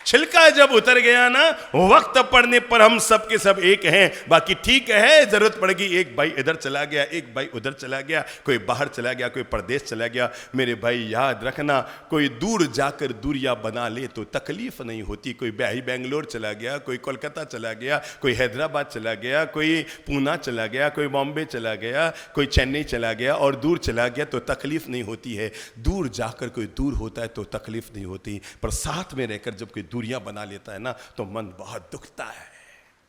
छिलका जब उतर गया ना, वक्त पड़ने पर हम सब के सब एक हैं। बाकी ठीक है, जरूरत पड़ेगी एक भाई इधर चला गया, एक भाई उधर चला गया, कोई बाहर चला गया, कोई प्रदेश चला गया। मेरे भाई याद रखना, कोई दूर जाकर दूरियां बना ले तो तकलीफ नहीं होती। कोई भाई बेंगलोर चला गया, कोई कोलकाता चला गया, कोई हैदराबाद चला गया, कोई पूना चला गया, कोई बॉम्बे चला गया, कोई चेन्नई चला गया और दूर चला गया तो तकलीफ नहीं होती है। दूर जाकर कोई दूर होता है तो तकलीफ नहीं होती, पर साथ में रहकर जब कोई दूरियां बना लेता है ना, तो मन बहुत दुखता है,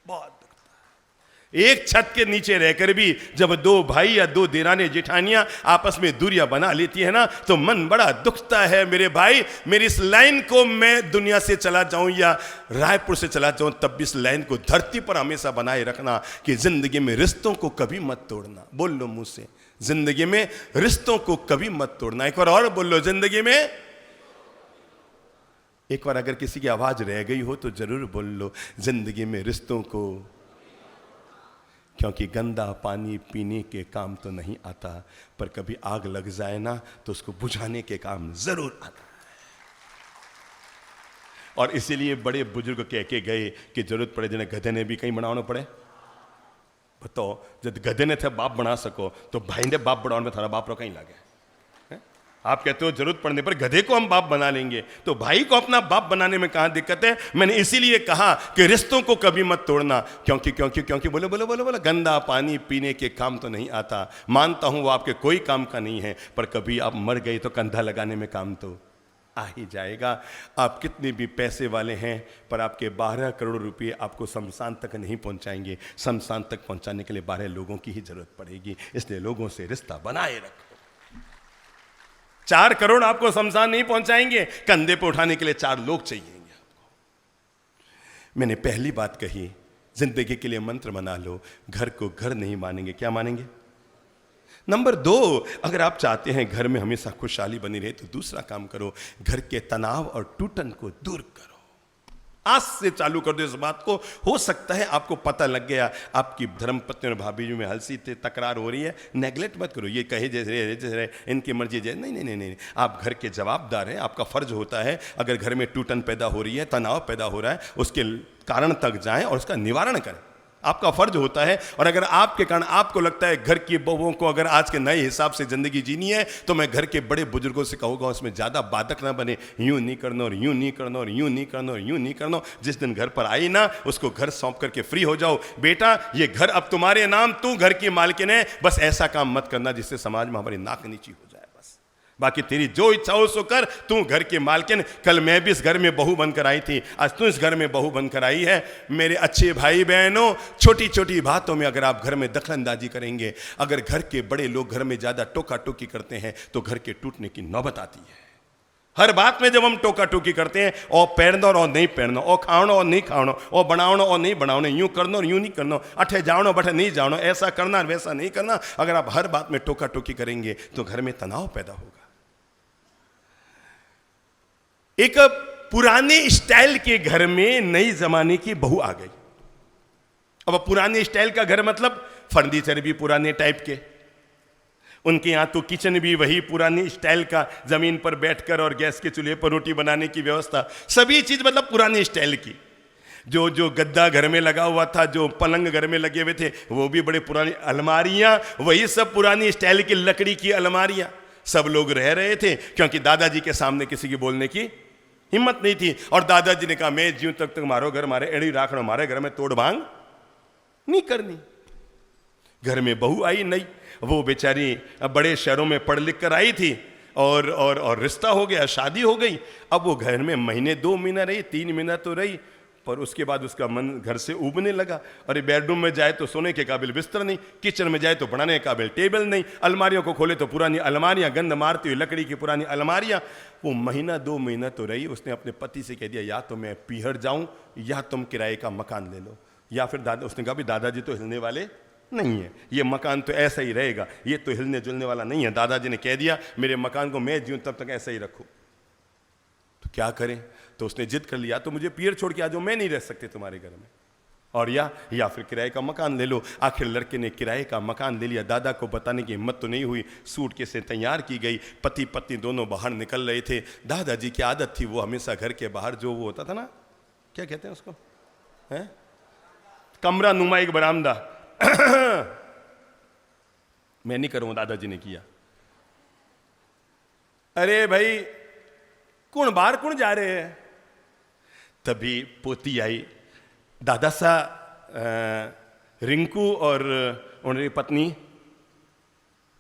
बहुत दुखता है। एक छत के नीचे रहकर भी जब 2 भाई या 2 देरानी जेठानियां आपस में दूरियां बना लेती है ना, तो मन बड़ा दुखता है। मेरे भाई, मेरी इस लाइन को मैं दुनिया से चला जाऊं या रायपुर से चला जाऊं, तब भी इस लाइन को धरती पर हमेशा बनाए रखना कि जिंदगी में रिश्तों को कभी मत तोड़ना। बोल लो मुंह से, जिंदगी में रिश्तों को कभी मत तोड़ना। एक बार और बोल लो, जिंदगी में। एक बार अगर किसी की आवाज रह गई हो तो जरूर बोल लो, जिंदगी में रिश्तों को, क्योंकि गंदा पानी पीने के काम तो नहीं आता, पर कभी आग लग जाए ना तो उसको बुझाने के काम जरूर आता है। और इसीलिए बड़े बुजुर्ग कह के गए कि जरूरत पड़े जिन्हें गधे ने भी कहीं बनाना पड़े। बताओ, जब गधे ने थे बाप बना सको तो भाई ने बाप बनाने में थारा बाप रो कहीं लगे। आप कहते हो जरूरत पड़ने पर गधे को हम बाप बना लेंगे, तो भाई को अपना बाप बनाने में कहां दिक्कत है? मैंने इसीलिए कहा कि रिश्तों को कभी मत तोड़ना, क्योंकि क्योंकि क्योंकि बोले बोले बोले बोले गंदा पानी पीने के काम तो नहीं आता। मानता हूं वो आपके कोई काम का नहीं है, पर कभी आप मर गए तो कंधा लगाने में काम तो आ ही जाएगा। आप कितने भी पैसे वाले हैं, पर आपके 12 करोड़ रुपए आपको शमशान तक नहीं पहुंचाएंगे। शमशान तक पहुंचाने के लिए 12 लोगों की ही जरूरत पड़ेगी, इसलिए लोगों से रिश्ता बनाए रखो। 4 करोड़ आपको शमशान नहीं पहुंचाएंगे, कंधे पे उठाने के लिए 4 लोग चाहिएंगे आपको। मैंने पहली बात कही, जिंदगी के लिए मंत्र बना लो, घर को घर नहीं मानेंगे, क्या मानेंगे? नंबर 2, अगर आप चाहते हैं घर में हमेशा खुशहाली बनी रहे, तो दूसरा काम करो, घर के तनाव और टूटन को दूर करो। आज से चालू कर दो इस बात को। हो सकता है आपको पता लग गया आपकी धर्मपत्नी और भाभी में हलसी तकरार हो रही है, नेगलेक्ट मत करो, ये कहे जैसे इनकी मर्जी जैसे, नहीं नहीं नहीं नहीं, आप घर के जवाबदार हैं। आपका फर्ज होता है, अगर घर में टूटन पैदा हो रही है, तनाव पैदा हो रहा है, उसके कारण तक जाएं और उसका निवारण करें, आपका फर्ज होता है। और अगर आपके कारण आपको लगता है घर की बहुओं को अगर आज के नए हिसाब से जिंदगी जीनी है, तो मैं घर के बड़े बुजुर्गों से कहूँगा उसमें ज़्यादा बाधक ना बने, यूं नहीं करना और यूं नहीं करना और यूं नहीं करना और यूं नहीं करना। जिस दिन घर पर आई ना, उसको घर सौंप करके फ्री हो जाओ। बेटा ये घर अब तुम्हारे नाम, तू घर की मालकिन है, बस ऐसा काम मत करना जिससे समाज में हमारी नाक नीची हो जाए। बाकी तेरी जो इच्छा हो सो कर, तू घर की मालकिन। कल मैं भी इस घर में बहू बनकर आई थी, आज तू इस घर में बहू बनकर आई है। मेरे अच्छे भाई बहनों, छोटी छोटी बातों में अगर आप घर में दखलंदाजी करेंगे, अगर घर के बड़े लोग घर में ज्यादा टोका टोकी करते हैं, तो घर के टूटने की नौबत आती है। हर बात में जब हम टोका टोकी करते हैं, और पहनना और नहीं पहनना, और खाना और नहीं खाना, और बनाना और नहीं बनाना, यूं करना और यूं नहीं करना, अठे जानो बठे नहीं जानो, ऐसा करना वैसा नहीं करना, अगर आप हर बात में टोका टोकी करेंगे तो घर में तनाव पैदा होगा। एक पुराने स्टाइल के घर में नई जमाने की बहू आ गई। अब पुराने स्टाइल का घर मतलब फर्नीचर भी पुराने टाइप के, उनके यहां तो किचन भी वही पुराने स्टाइल का, जमीन पर बैठकर और गैस के चूल्हे पर रोटी बनाने की व्यवस्था, सभी चीज मतलब पुराने स्टाइल की। जो जो गद्दा घर में लगा हुआ था, जो पलंग घर में लगे हुए थे, वो भी बड़े पुरानी। अलमारियां वही सब पुरानी स्टाइल की लकड़ी की अलमारियां। सब लोग रह रहे थे, क्योंकि दादाजी के सामने किसी की बोलने की हिम्मत नहीं थी। और दादाजी ने कहा, मैं जीव तक मारो घर मारे एड़ी राखड़ो, मारे घर में तोड़ भांग नहीं करनी। घर में बहू आई नई, वो बेचारी बड़े शहरों में पढ़ लिख कर आई थी, और रिश्ता हो गया, शादी हो गई। अब वो घर में महीने 2 महीना रही, 3 महीना तो रही, पर उसके बाद उसका मन घर से उबने लगा। अरे बेडरूम में जाए तो सोने के काबिल बिस्तर नहीं, किचन में जाए तो बनाने के काबिल टेबल नहीं, अलमारियों को खोले तो पुरानी अलमारियां, गंद मारती हुई लकड़ी की पुरानी अलमारियां। वो महीना 2 महीना तो रही। उसने अपने पति से कह दिया, या तो मैं पीहर जाऊं, या तुम किराए का मकान ले लो। या फिर उसने कहा, भी दादाजी तो हिलने वाले नहीं है, ये मकान तो ऐसा ही रहेगा, ये तो हिलने जुलने वाला नहीं है। दादाजी ने कह दिया, मेरे मकान को मैं जीऊं तब तक ऐसा ही रखो। तो क्या करें? तो उसने जिद कर लिया, तो मुझे पीर छोड़ के आ जाओ, मैं नहीं रह सकते तुम्हारे घर में, और या फिर किराए का मकान ले लो। आखिर लड़के ने किराए का मकान ले लिया। दादा को बताने की हिम्मत तो नहीं हुई। सूटकेसें तैयार की गई, पति पत्नी दोनों बाहर निकल रहे थे। दादाजी की आदत थी, वो हमेशा घर के बाहर जो वो होता था ना, क्या कहते हैं उसको, है कमरा नुमा एक बरामदा मैं नहीं करूंगा, दादाजी ने किया। अरे भाई कौन बाहर कौन जा रहे हैं? तभी पोती आई, दादा सा रिंकू और उनकी पत्नी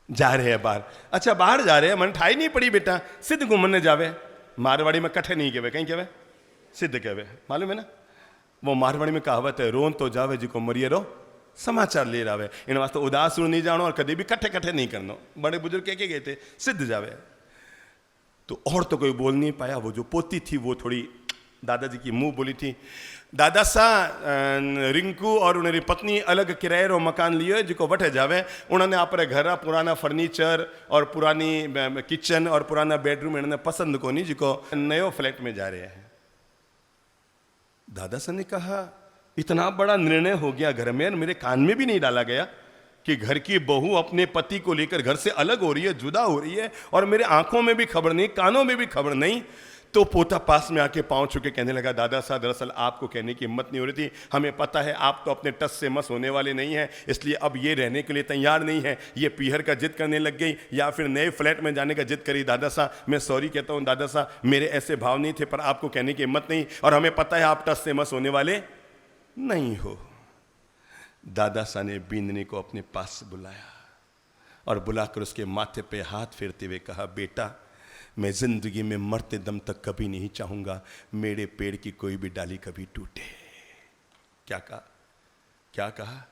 जा रहे हैं बाहर। अच्छा बाहर जा रहे हैं, मन ठाई नहीं पड़ी बेटा, सिद्ध घूमने जावे। मारवाड़ी में कठे नहीं कहवे, कहीं कहवे सिद्ध कहवे, मालूम है ना? वो मारवाड़ी में कहावत है, रोन तो जावे जिको मरिए रो समाचार ले रहा है। इन वास्ते उदास नहीं जानो और कभी भी कट्ठे कट्ठे नहीं करना। बड़े बुजुर्ग कह के गए थे, सिद्ध जावे। तो और तो कोई बोल नहीं पाया। वो जो पोती थी वो थोड़ी दादाजी की मुंह बोली थी। दादा सा रिंकू और उनकी पत्नी अलग किराए रो मकान लियो जिको वठे जावे। उन्होंने अपने घर पुराना फर्नीचर और पुरानी किचन और पुराना बेडरूम इन्होंने पसंद को नहीं, जिको नयो फ्लैट में जा रहे हैं। दादा सा ने कहा, इतना बड़ा निर्णय हो गया घर में, मेरे कान में भी नहीं डाला गया कि घर की बहू अपने पति को लेकर घर से अलग हो रही है, जुदा हो रही है, और मेरे आंखों में भी खबर नहीं, कानों में भी खबर नहीं। तो पोता पास में आके पांव छू के कहने लगा, दादा साहब दरअसल आपको कहने की हिम्मत नहीं हो रही थी, हमें पता है आप तो अपने टस से मस होने वाले नहीं हैं, इसलिए अब ये रहने के लिए तैयार नहीं है, ये पीहर का जिद करने लग गई या फिर नए फ्लैट में जाने का जिद करी। दादा साहब मैं सॉरी कहता हूँ दादा साहब, मेरे ऐसे भाव नहीं थे, पर आपको कहने की हिम्मत नहीं, और हमें पता है आप टस से मस होने वाले नहीं हो। दादा साहब ने बींदनी को अपने पास से बुलाया और बुलाकर उसके माथे पे हाथ फेरते हुए कहा, बेटा मैं जिंदगी में मरते दम तक कभी नहीं चाहूंगा मेरे पेड़ की कोई भी डाली कभी टूटे। क्या कहा? क्या कहा?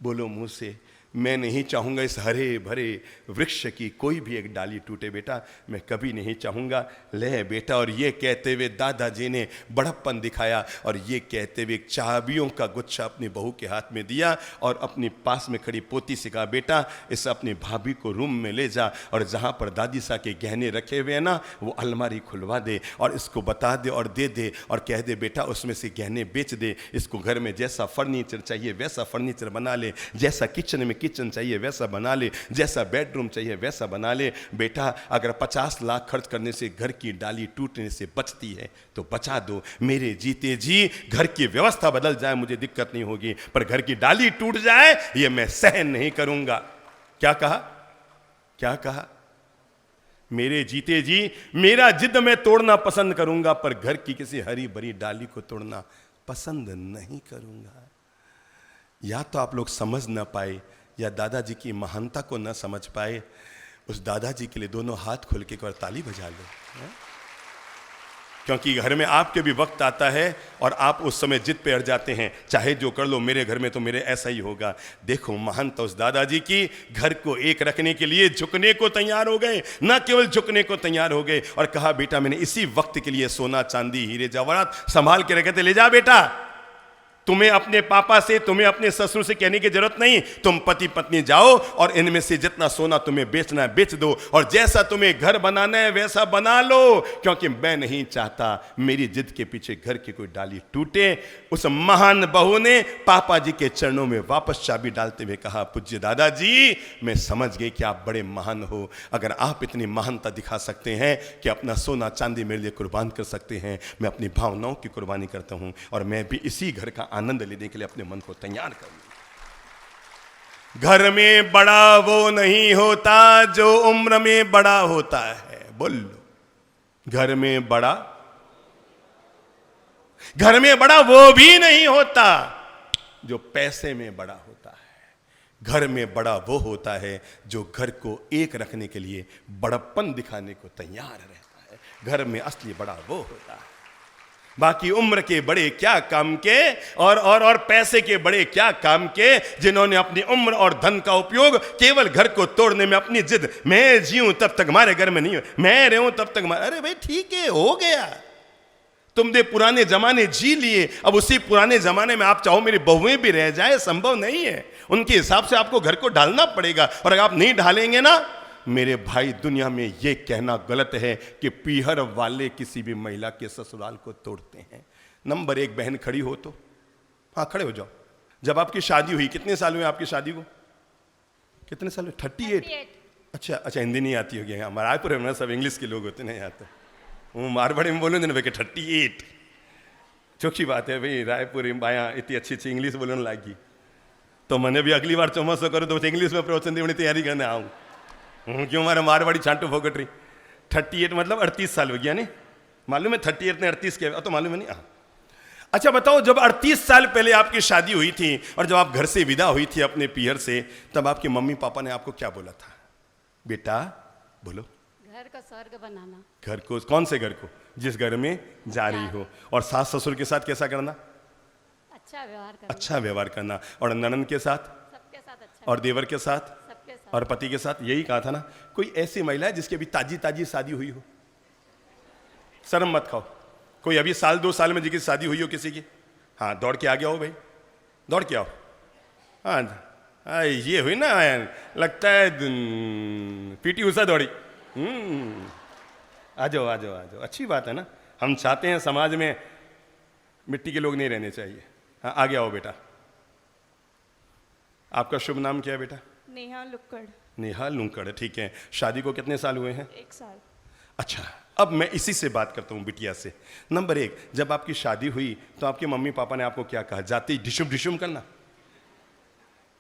बोलो मुंह से। मैं नहीं चाहूंगा इस हरे भरे वृक्ष की कोई भी एक डाली टूटे बेटा, मैं कभी नहीं चाहूंगा। ले बेटा, और ये कहते हुए दादाजी ने बड़प्पन दिखाया और ये कहते हुए एक चाबियों का गुच्छा अपनी बहू के हाथ में दिया और अपनी पास में खड़ी पोती से कहा, बेटा इस अपनी भाभी को रूम में ले जा और जहां पर दादी सा के गहने रखे हुए हैं ना, वो अलमारी खुलवा दे और इसको बता दे और दे दे और कह दे बेटा उसमें से गहने बेच दे, इसको घर में जैसा फर्नीचर चाहिए वैसा फर्नीचर बना ले, जैसा किचन में किचन चाहिए वैसा बना ले, जैसा बेडरूम चाहिए वैसा बना ले। बेटा अगर 50 लाख खर्च करने से घर की डाली टूटने से बचती है तो बचा दो, मेरे जीते जी घर की व्यवस्था बदल जाए मुझे दिक्कत नहीं होगी, पर घर की डाली टूट जाए ये मैं सहन नहीं करूंगा। क्या कहा? क्या कहा? मेरे जीते जी मेरा जिद मैं तोड़ना पसंद करूंगा, पर घर की किसी हरी भरी डाली को तोड़ना पसंद नहीं करूंगा। या तो आप लोग समझ ना पाए या दादाजी की महानता को न समझ पाए। उस दादाजी के लिए दोनों हाथ खोल के एक बार ताली बजा लो, क्योंकि घर में आपके भी वक्त आता है और आप उस समय जिद पे अड़ जाते हैं, चाहे जो कर लो मेरे घर में तो मेरे ऐसा ही होगा। देखो महानता उस दादाजी की, घर को एक रखने के लिए झुकने को तैयार हो गए, न केवल झुकने को तैयार हो गए और कहा, बेटा मैंने इसी वक्त के लिए सोना चांदी हीरे जवाहरात संभाल के रखे थे, ले जा बेटा। तुम्हें अपने पापा से तुम्हें अपने ससुर से कहने की जरूरत नहीं, तुम पति पत्नी जाओ और इनमें से जितना सोना तुम्हें बेचना है बेच दो और जैसा तुम्हें घर बनाना है वैसा बना लो, क्योंकि मैं नहीं चाहता मेरी जिद के पीछे घर की कोई डाली टूटे। उस महान बहू ने पापा जी के चरणों में वापस चाबी डालते हुए कहा, पूज्य दादाजी मैं समझ गई कि आप बड़े महान हो, अगर आप इतनी महानता दिखा सकते हैं कि अपना सोना चांदी मेरे लिए कुर्बान कर सकते हैं, मैं अपनी भावनाओं की कुर्बानी करता हूं और मैं भी इसी घर का आनंद लेने के लिए अपने मन को तैयार करूंगा। घर में बड़ा वो नहीं होता जो उम्र में बड़ा होता है। बोल लो, घर में बड़ा वो भी नहीं होता जो पैसे में बड़ा होता है। घर में बड़ा वो होता है जो घर को एक रखने के लिए बड़प्पन दिखाने को तैयार रहता है। घर में असली बड़ा वो होता है। बाकी उम्र के बड़े क्या काम के और पैसे के बड़े क्या काम के, जिन्होंने अपनी उम्र और धन का उपयोग केवल घर को तोड़ने में, अपनी जिद मैं जीऊं तब तक हमारे घर में नहीं हो, मैं रहूं तब तक। अरे भाई ठीक है, हो गया, तुमने पुराने जमाने जी लिए, अब उसी पुराने जमाने में आप चाहो मेरी बहुएं भी रह जाए, संभव नहीं है। उनके हिसाब से आपको घर को ढालना पड़ेगा और अगर आप नहीं ढालेंगे ना मेरे भाई, दुनिया में यह कहना गलत है कि पीहर वाले किसी भी महिला के ससुराल को तोड़ते हैं। नंबर एक, बहन खड़ी हो तो हाँ खड़े हो जाओ। जब आपकी शादी हुई, कितने साल हुए आपकी शादी को? कितने साल हुए? 38। अच्छा हिंदी नहीं आती होगी, हमारा रायपुर में सब इंग्लिश के लोग होते नहीं आते, वो मारवाड़ी में बोलो भाई 38। चौकी बात है भाई, रायपुर बाया इतनी अच्छी अच्छी इंग्लिश बोलने लगी, तो मैंने भी अगली बार चौमासो करो तो इंग्लिश में प्रवचन देने की तैयारी करने आऊँ, क्यों हमारा मारवाड़ी छांटू फोकट रही। 38 मतलब 38 साल हो गया नहीं, मालूम है? 38 ने 38 के तो मालूम है नहीं। अच्छा बताओ, जब 38 साल पहले आपकी शादी हुई थी और जब आप घर से विदा हुई थी अपने पीहर से, तब आपके मम्मी पापा ने आपको क्या बोला था? बेटा बोलो। घर का स्वर्ग बनाना। घर को? कौन से घर को? जिस घर में जा रही हो। और सास ससुर के साथ कैसा करना? अच्छा व्यवहार करना। अच्छा व्यवहार करना। और ननद के साथ? सबके साथ अच्छा। और देवर के साथ? सबके साथ। और पति के साथ? यही कहा था ना। कोई ऐसी महिला है जिसकी अभी ताजी ताजी शादी हुई हो? शर्म मत खाओ। कोई अभी साल 2 साल में जिसकी शादी हुई हो किसी की? हाँ दौड़ के आ गया हो भाई, दौड़ के आओ। हाँ ये हुई ना, लगता है पीटी उषा दौड़ी। आ जाओ आ जाओ आ जाओ, अच्छी बात है ना। हम चाहते हैं समाज में मिट्टी के लोग नहीं रहने चाहिए। हाँ आ गया हो बेटा। आपका शुभ नाम क्या है बेटा? नेहा लुक्कड़। नेहा लुक्कड़, ठीक है। शादी को कितने साल हुए हैं? 1 साल। अच्छा, अब मैं इसी से बात करता हूँ बिटिया से। नंबर एक, जब आपकी शादी हुई तो आपके मम्मी पापा ने आपको क्या कहा? जाते ही डिशुम डिशुम करना।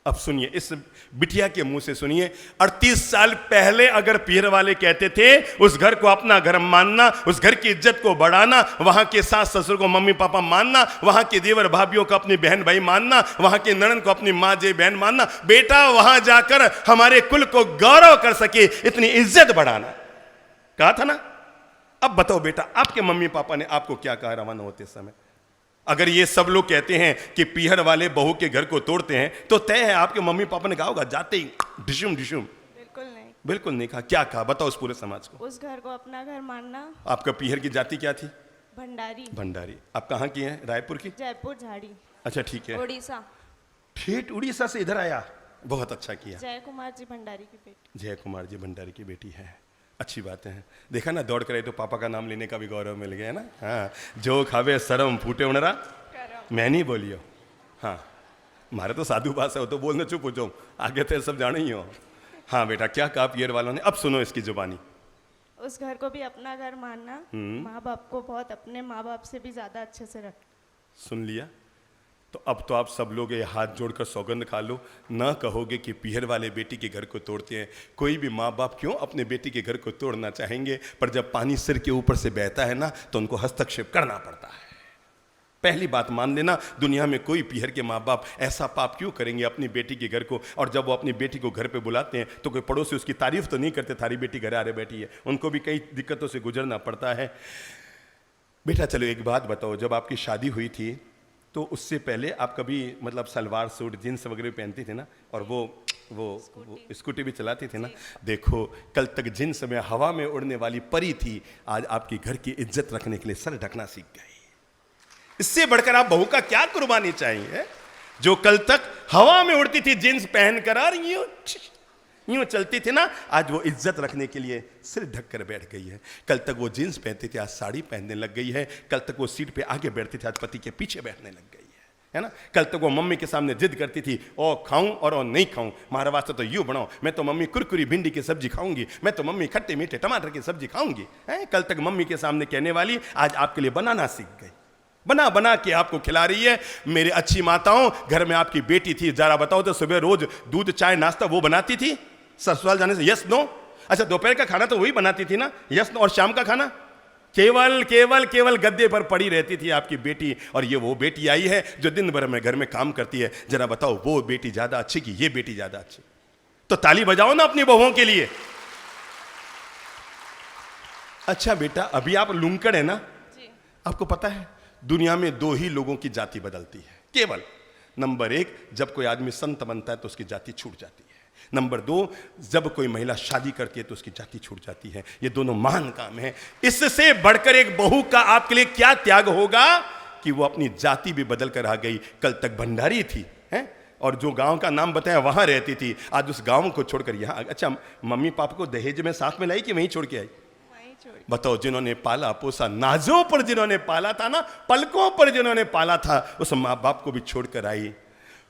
अब सुनिए, इस बिटिया के मुंह से सुनिए, 38 साल पहले अगर पीर वाले कहते थे उस घर को अपना घर मानना, उस घर की इज्जत को बढ़ाना, वहां के सास ससुर को मम्मी पापा मानना, वहां के देवर भाभीियों को अपनी बहन भाई मानना, वहां के ननन को अपनी माँ जे बहन मानना, बेटा वहां जाकर हमारे कुल को गौरव कर सके इतनी इज्जत बढ़ाना, कहा था ना। अब बताओ बेटा, आपके मम्मी पापा ने आपको क्या कहा रवाना होते समय? अगर ये सब लोग कहते हैं कि पीहर वाले बहू के घर को तोड़ते हैं, तो तय है आपके मम्मी पापा ने कहा होगा जाते ही डिशुम डिशुम। बिल्कुल नहीं। बिल्कुल नहीं कहा। क्या कहा बताओ उस पूरे समाज को? उस घर को अपना घर मानना। आपका पीहर की जाति क्या थी? भंडारी। भंडारी। आप कहाँ की हैं? रायपुर की? जयपुर झाड़ी। अच्छा ठीक है। उड़ीसा। ठेठ उड़ीसा से इधर आया, बहुत अच्छा किया। जय कुमार जी भंडारी की बेटी। जय कुमार जी भंडारी की बेटी है, अच्छी बात है। देखा ना, दौड़ कर तो पापा का नाम लेने का भी गौरव मिल गया ना। हाँ, जो खावे शरम फूटे उनरा मैं नहीं बोलियो। हाँ, मारे तो साधु भाषा हो तो बोलने चुप हो जाऊँ, आगे तो सब जाने ही हो। हाँ बेटा, क्या कहा पीर वालों ने? अब सुनो इसकी जुबानी। उस घर को भी अपना घर मानना, माँ बाप को बहुत अपने माँ बाप से भी ज्यादा अच्छे से रख। सुन लिया? तो अब तो आप सब लोग ये हाथ जोड़कर सौगंध खा लो, ना कहोगे कि पीहर वाले बेटी के घर को तोड़ते हैं। कोई भी माँ बाप क्यों अपने बेटी के घर को तोड़ना चाहेंगे, पर जब पानी सिर के ऊपर से बहता है ना, तो उनको हस्तक्षेप करना पड़ता है। पहली बात मान लेना, दुनिया में कोई पीहर के माँ बाप ऐसा पाप क्यों करेंगे अपनी बेटी के घर को? और जब वो अपनी बेटी को घर पे बुलाते हैं तो कोई पड़ोसी उसकी तारीफ तो नहीं करते, थारी बेटी घर आ रहे बैठी है। उनको भी कई दिक्कतों से गुजरना पड़ता है। बेटा चलो एक बात बताओ, जब आपकी शादी हुई थी तो उससे पहले आप कभी मतलब सलवार सूट जीन्स वगैरह पहनती थी ना, और वो स्कूटी भी चलाती थी ना? देखो, कल तक जीन्स में हवा में उड़ने वाली परी थी, आज आपकी घर की इज्जत रखने के लिए सर ढकना सीख गई। इससे बढ़कर आप बहू का क्या कुर्बानी चाहिए? जो कल तक हवा में उड़ती थी जींस पहनकर और यूं चलती थी ना, आज वो इज्जत रखने के लिए सिर ढक कर बैठ गई है। कल तक वो जींस पहनती थी, आज साड़ी पहनने लग गई है। कल तक वो सीट पे आगे बैठती थी, आज पति के पीछे बैठने लग गई है ना? कल तक वो मम्मी के सामने जिद करती थी, ओ खाऊं और ओ नहीं खाऊं, हमारे वास्ते तो यूं बनाओ, मैं तो मम्मी कुरकुरी भिंडी की सब्जी खाऊंगी, मैं तो मम्मी खट्टे मीठे टमाटर की सब्जी खाऊंगी। कल तक मम्मी के सामने कहने वाली आज आपके लिए बनाना सीख गई, बना बना के आपको खिला रही है। मेरी अच्छी माताओं, घर में आपकी बेटी थी, जरा बताओ तो सुबह रोज दूध चाय नाश्ता वो बनाती थी ससुराल जाने से? Yes no? अच्छा, दोपहर का खाना तो वही बनाती थी ना? Yes no? और शाम का खाना केवल केवल केवल गद्दे पर पड़ी रहती थी आपकी बेटी। और ये वो बेटी आई है जो दिन भर में घर में काम करती है। जरा बताओ, वो बेटी ज्यादा अच्छी कि ये बेटी ज्यादा अच्छी? तो ताली बजाओ ना अपनी बहुओं के लिए। अच्छा बेटा, अभी आप लुंकड़ है ना? जी। आपको पता है दुनिया में दो ही लोगों की जाति बदलती है केवल। नंबर एक, जब कोई आदमी संत बनता है तो उसकी जाति छूट जाती है। नंबर दो, जब कोई महिला शादी करती है तो उसकी जाति छूट जाती है। ये दोनों महान काम है। इससे बढ़कर एक बहू का आपके लिए क्या त्याग होगा कि वो अपनी जाति भी बदल कर आ गई। कल तक भंडारी थी और जो गांव का नाम बताया वहां रहती थी, आज उस गांव को छोड़कर यहां। अच्छा, मम्मी पापा को दहेज में साथ में लाई कि वहीं छोड़ के आई? बताओ, जिन्होंने पाला पोसा, नाजों पर जिन्होंने पाला था ना, पलकों पर जिन्होंने पाला था, उस माँ बाप को भी छोड़कर आई।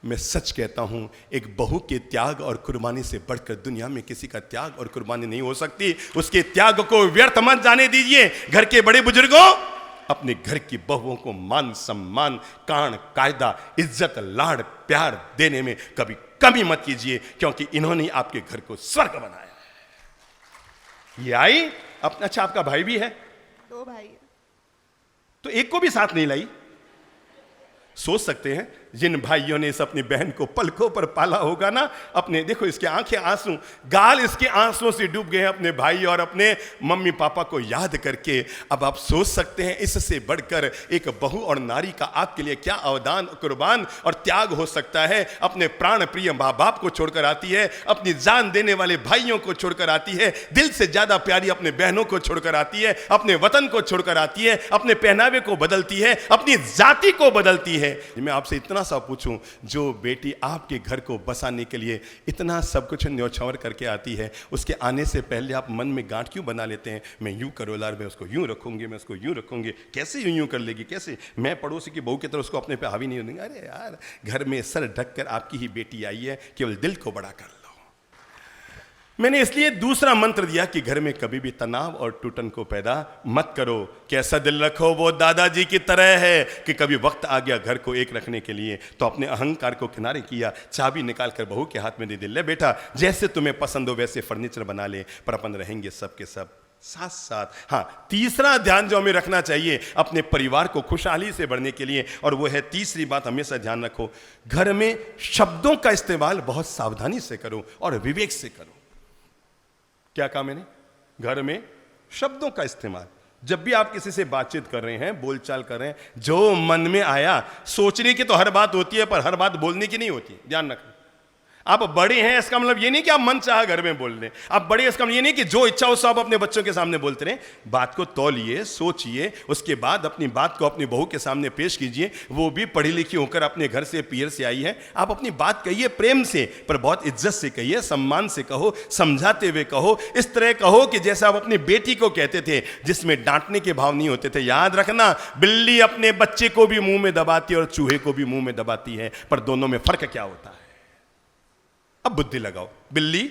मैं सच कहता हूं, एक बहू के त्याग और कुर्बानी से बढ़कर दुनिया में किसी का त्याग और कुर्बानी नहीं हो सकती। उसके त्याग को व्यर्थ मत जाने दीजिए। घर के बड़े बुजुर्गों, अपने घर की बहुओं को मान सम्मान, कान कायदा, इज्जत, लाड़ प्यार देने में कभी कमी मत कीजिए, क्योंकि इन्होंने आपके घर को स्वर्ग बनाया है। ये आई अपना। अच्छा, आपका भाई भी है? 2 भाई है। तो एक को भी साथ नहीं लाई? सोच सकते हैं जिन भाइयों ने इस अपनी बहन को पलकों पर पाला होगा ना, अपने देखो इसके आंखें आंसू, गाल इसके आंसुओं से डूब गए हैं अपने भाई और अपने मम्मी पापा को याद करके। अब आप सोच सकते हैं इससे बढ़कर एक बहू और नारी का आपके लिए क्या अवदान, कुर्बान और त्याग हो सकता है। अपने प्राण प्रिय माँ बाप को छोड़कर आती है, अपनी जान देने वाले भाइयों को छोड़कर आती है, दिल से ज्यादा प्यारी अपने बहनों को छोड़कर आती है, अपने वतन को छोड़कर आती है, अपने पहनावे को बदलती है, अपनी जाति को बदलती है। मैं आपसे इतना सा पूछूं, जो बेटी आपके घर को बसाने के लिए इतना सब कुछ न्योछावर करके आती है, उसके आने से पहले आप मन में गांठ क्यों बना लेते हैं? मैं यूं करोलार में उसको यूं रखूंगी, मैं उसको यूं रखूंगी। कैसे यूं कर लेगी? कैसे? मैं पड़ोसी की बहू की तरह उसको अपने पे हावी नहीं होने। अरे यार, घर में सर ढककर आपकी ही बेटी आई है, केवल दिल को बड़ा कर लो। मैंने इसलिए दूसरा मंत्र दिया कि घर में कभी भी तनाव और टूटन को पैदा मत करो। कैसा दिल रखो वो दादाजी की तरह है कि कभी वक्त आ गया घर को एक रखने के लिए तो अपने अहंकार को किनारे किया, चाबी निकाल कर बहू के हाथ में दे दी, ले बेटा जैसे तुम्हें पसंद हो वैसे फर्नीचर बना ले, पर अपन रहेंगे सब के सब साथ साथ। हाँ, तीसरा ध्यान जो हमें रखना चाहिए अपने परिवार को खुशहाली से बढ़ने के लिए, और वो है तीसरी बात, हमेशा ध्यान रखो घर में शब्दों का इस्तेमाल बहुत सावधानी से करो और विवेक से करो। क्या कहा मैंने? घर में शब्दों का इस्तेमाल, जब भी आप किसी से बातचीत कर रहे हैं, बोलचाल कर रहे हैं, जो मन में आया, सोचने की तो हर बात होती है पर हर बात बोलने की नहीं होती, ध्यान रखना। आप बड़े हैं इसका मतलब ये नहीं कि आप मन चाहा घर में बोल रहे, आप बड़े इसका मतलब ये नहीं कि जो इच्छा हो सब अपने बच्चों के सामने बोलते रहे। बात को तौलिए, सोचिए, उसके बाद अपनी बात को अपनी बहू के सामने पेश कीजिए। वो भी पढ़ी लिखी होकर अपने घर से, पीर से आई है। आप अपनी बात कहिए प्रेम से, पर बहुत इज्जत से कहिए, सम्मान से कहो, समझाते हुए कहो, इस तरह कहो कि जैसा आप अपनी बेटी को कहते थे, जिसमें डांटने के भाव नहीं होते थे। याद रखना, बिल्ली अपने बच्चे को भी मुंह में दबाती है और चूहे को भी मुंह में दबाती है, पर दोनों में फर्क क्या होता है? अब बुद्धि लगाओ। बिल्ली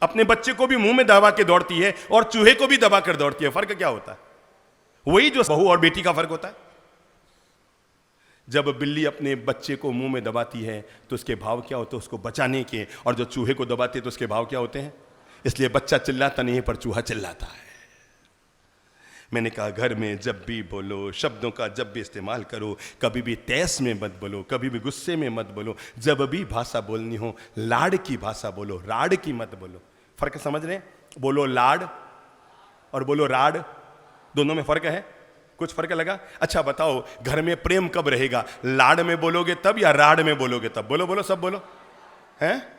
अपने बच्चे को भी मुंह में दबा के दौड़ती है और चूहे को भी दबा कर दौड़ती है, फर्क क्या होता है? वही जो बहू और बेटी का फर्क होता है। जब बिल्ली अपने बच्चे को मुंह में दबाती है तो उसके भाव क्या होते हैं? उसको बचाने के। और जो चूहे को दबाते हैं तो उसके भाव क्या होते हैं? इसलिए बच्चा चिल्लाता नहीं है पर चूहा चिल्लाता है। मैंने कहा घर में जब भी बोलो, शब्दों का जब भी इस्तेमाल करो, कभी भी तैस में मत बोलो, कभी भी गुस्से में मत बोलो। जब भी भाषा बोलनी हो लाड़ की भाषा बोलो, राड़ की मत बोलो। फर्क समझ रहे हैं? बोलो लाड़ और बोलो राड़, दोनों में फर्क है। कुछ फर्क लगा? अच्छा बताओ, घर में प्रेम कब रहेगा? लाड़ में बोलोगे तब या राड़ में बोलोगे तब? बोलो बोलो, सब बोलो। हैं?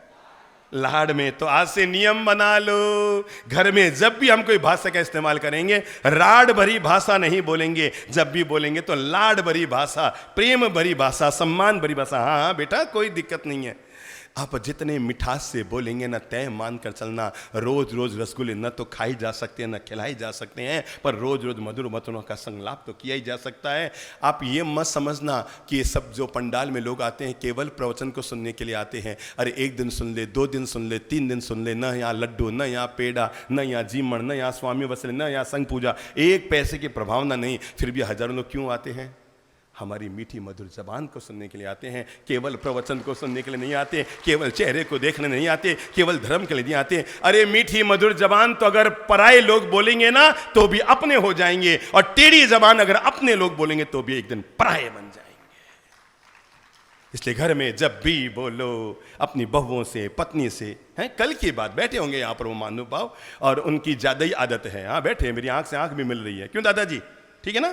लाड़ में। तो आज से नियम बना लो, घर में जब भी हम कोई भाषा का इस्तेमाल करेंगे, राड़ भरी भाषा नहीं बोलेंगे। जब भी बोलेंगे तो लाड़ भरी भाषा, प्रेम भरी भाषा, सम्मान भरी भाषा। हाँ हाँ बेटा, कोई दिक्कत नहीं है। आप जितने मिठास से बोलेंगे ना, तय मान कर चलना। रोज रोज रसगुल्ले न तो खाई जा सकते हैं, न खिलाई जा सकते हैं, पर रोज रोज मधुर मतनों का संलाप तो किया ही जा सकता है। आप ये मत समझना कि ये सब जो पंडाल में लोग आते हैं केवल प्रवचन को सुनने के लिए आते हैं। अरे एक दिन सुन ले, 2 दिन सुन ले, 3 दिन सुन ले, न यहाँ लड्डू, न यहाँ पेड़ा, न यहाँ जीमण, न यहाँ स्वामी वसले, न यहाँ संग पूजा, एक पैसे की प्रभावना नहीं, फिर भी हजारों लोग क्यों आते हैं? हमारी मीठी मधुर जबान को सुनने के लिए आते हैं, केवल प्रवचन को सुनने के लिए नहीं आते, केवल चेहरे को देखने नहीं आते, केवल धर्म के लिए नहीं आते। अरे मीठी मधुर जबान तो अगर पराये लोग बोलेंगे ना तो भी अपने हो जाएंगे, और टेढ़ी जबान अगर अपने लोग बोलेंगे तो भी एक दिन पराये बन जाएंगे। इसलिए घर में जब भी बोलो अपनी बहुओं से, पत्नी से, हैं कल की बात, बैठे होंगे यहाँ पर वो महानुभाव और उनकी ज्यादा ही आदत है। हाँ बैठे, मेरी आंख से आंख भी मिल रही है। क्यों दादाजी, ठीक है ना?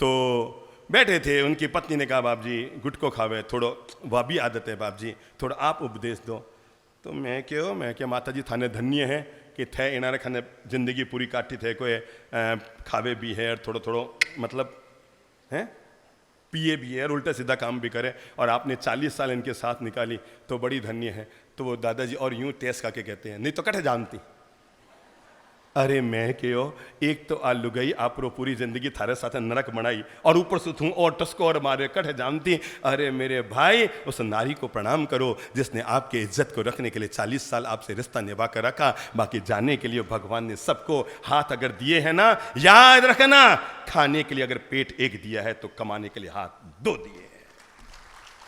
तो बैठे थे, उनकी पत्नी ने कहा बाप जी गुटको खावे थोड़ो, वह भी आदत है बाप जी, थोड़ा आप उपदेश दो। तो मैं क्या माता जी थाने धन्य है कि थे इनारे खाने जिंदगी पूरी काटी थे, कोई खावे भी है और थोड़ो थोड़ो मतलब हैं पिए भी है और उल्टा सीधा काम भी करे, और आपने 40 साल इनके साथ निकाली तो बड़ी धन्य है। तो वो दादाजी और यूं टेस का के कहते हैं, नहीं तो कटे जानती। अरे मैं क्यों, एक तो आ लुगई आप पूरी जिंदगी थारे साथ नरक बनाई और ऊपर से तू और टस्को और मारे कट जानती। अरे मेरे भाई, उस नारी को प्रणाम करो जिसने आपके इज्जत को रखने के लिए 40 साल आपसे रिश्ता निभा कर रखा। बाकी जाने के लिए भगवान ने सबको हाथ अगर दिए हैं ना, याद रखना, खाने के लिए अगर पेट एक दिया है तो कमाने के लिए हाथ 2 दिए हैं।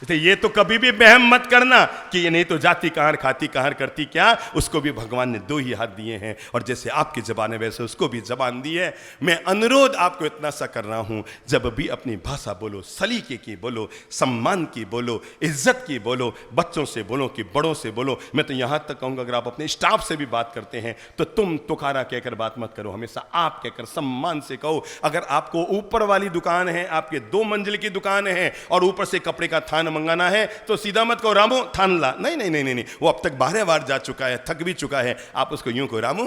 ये तो कभी भी वहम मत करना कि ये नहीं तो जाती कहाँ खाती कहाँ करती क्या, उसको भी भगवान ने 2 ही हाथ दिए हैं, और जैसे आपकी जबान है वैसे उसको भी जबान दी है। मैं अनुरोध आपको इतना सा कर रहा हूं, जब भी अपनी भाषा बोलो, सलीके की बोलो, सम्मान की बोलो, इज्जत की बोलो, बच्चों से बोलो कि बड़ों से बोलो। मैं तो यहां तक कहूंगा अगर आप अपने स्टाफ से भी बात करते हैं तो तुम तुकारा कहकर बात मत करो, हमेशा आप कहकर सम्मान से कहो। अगर आपको ऊपर वाली दुकान है, आपके 2 मंजिल की दुकान है और ऊपर से कपड़े का थान मंगाना है तो सीधा मत कहो रामू थान ला, नहीं नहीं नहीं नहीं, वो अब तक 12 बार जा चुका है, थक भी चुका है। आप उसको यूं कहो रामू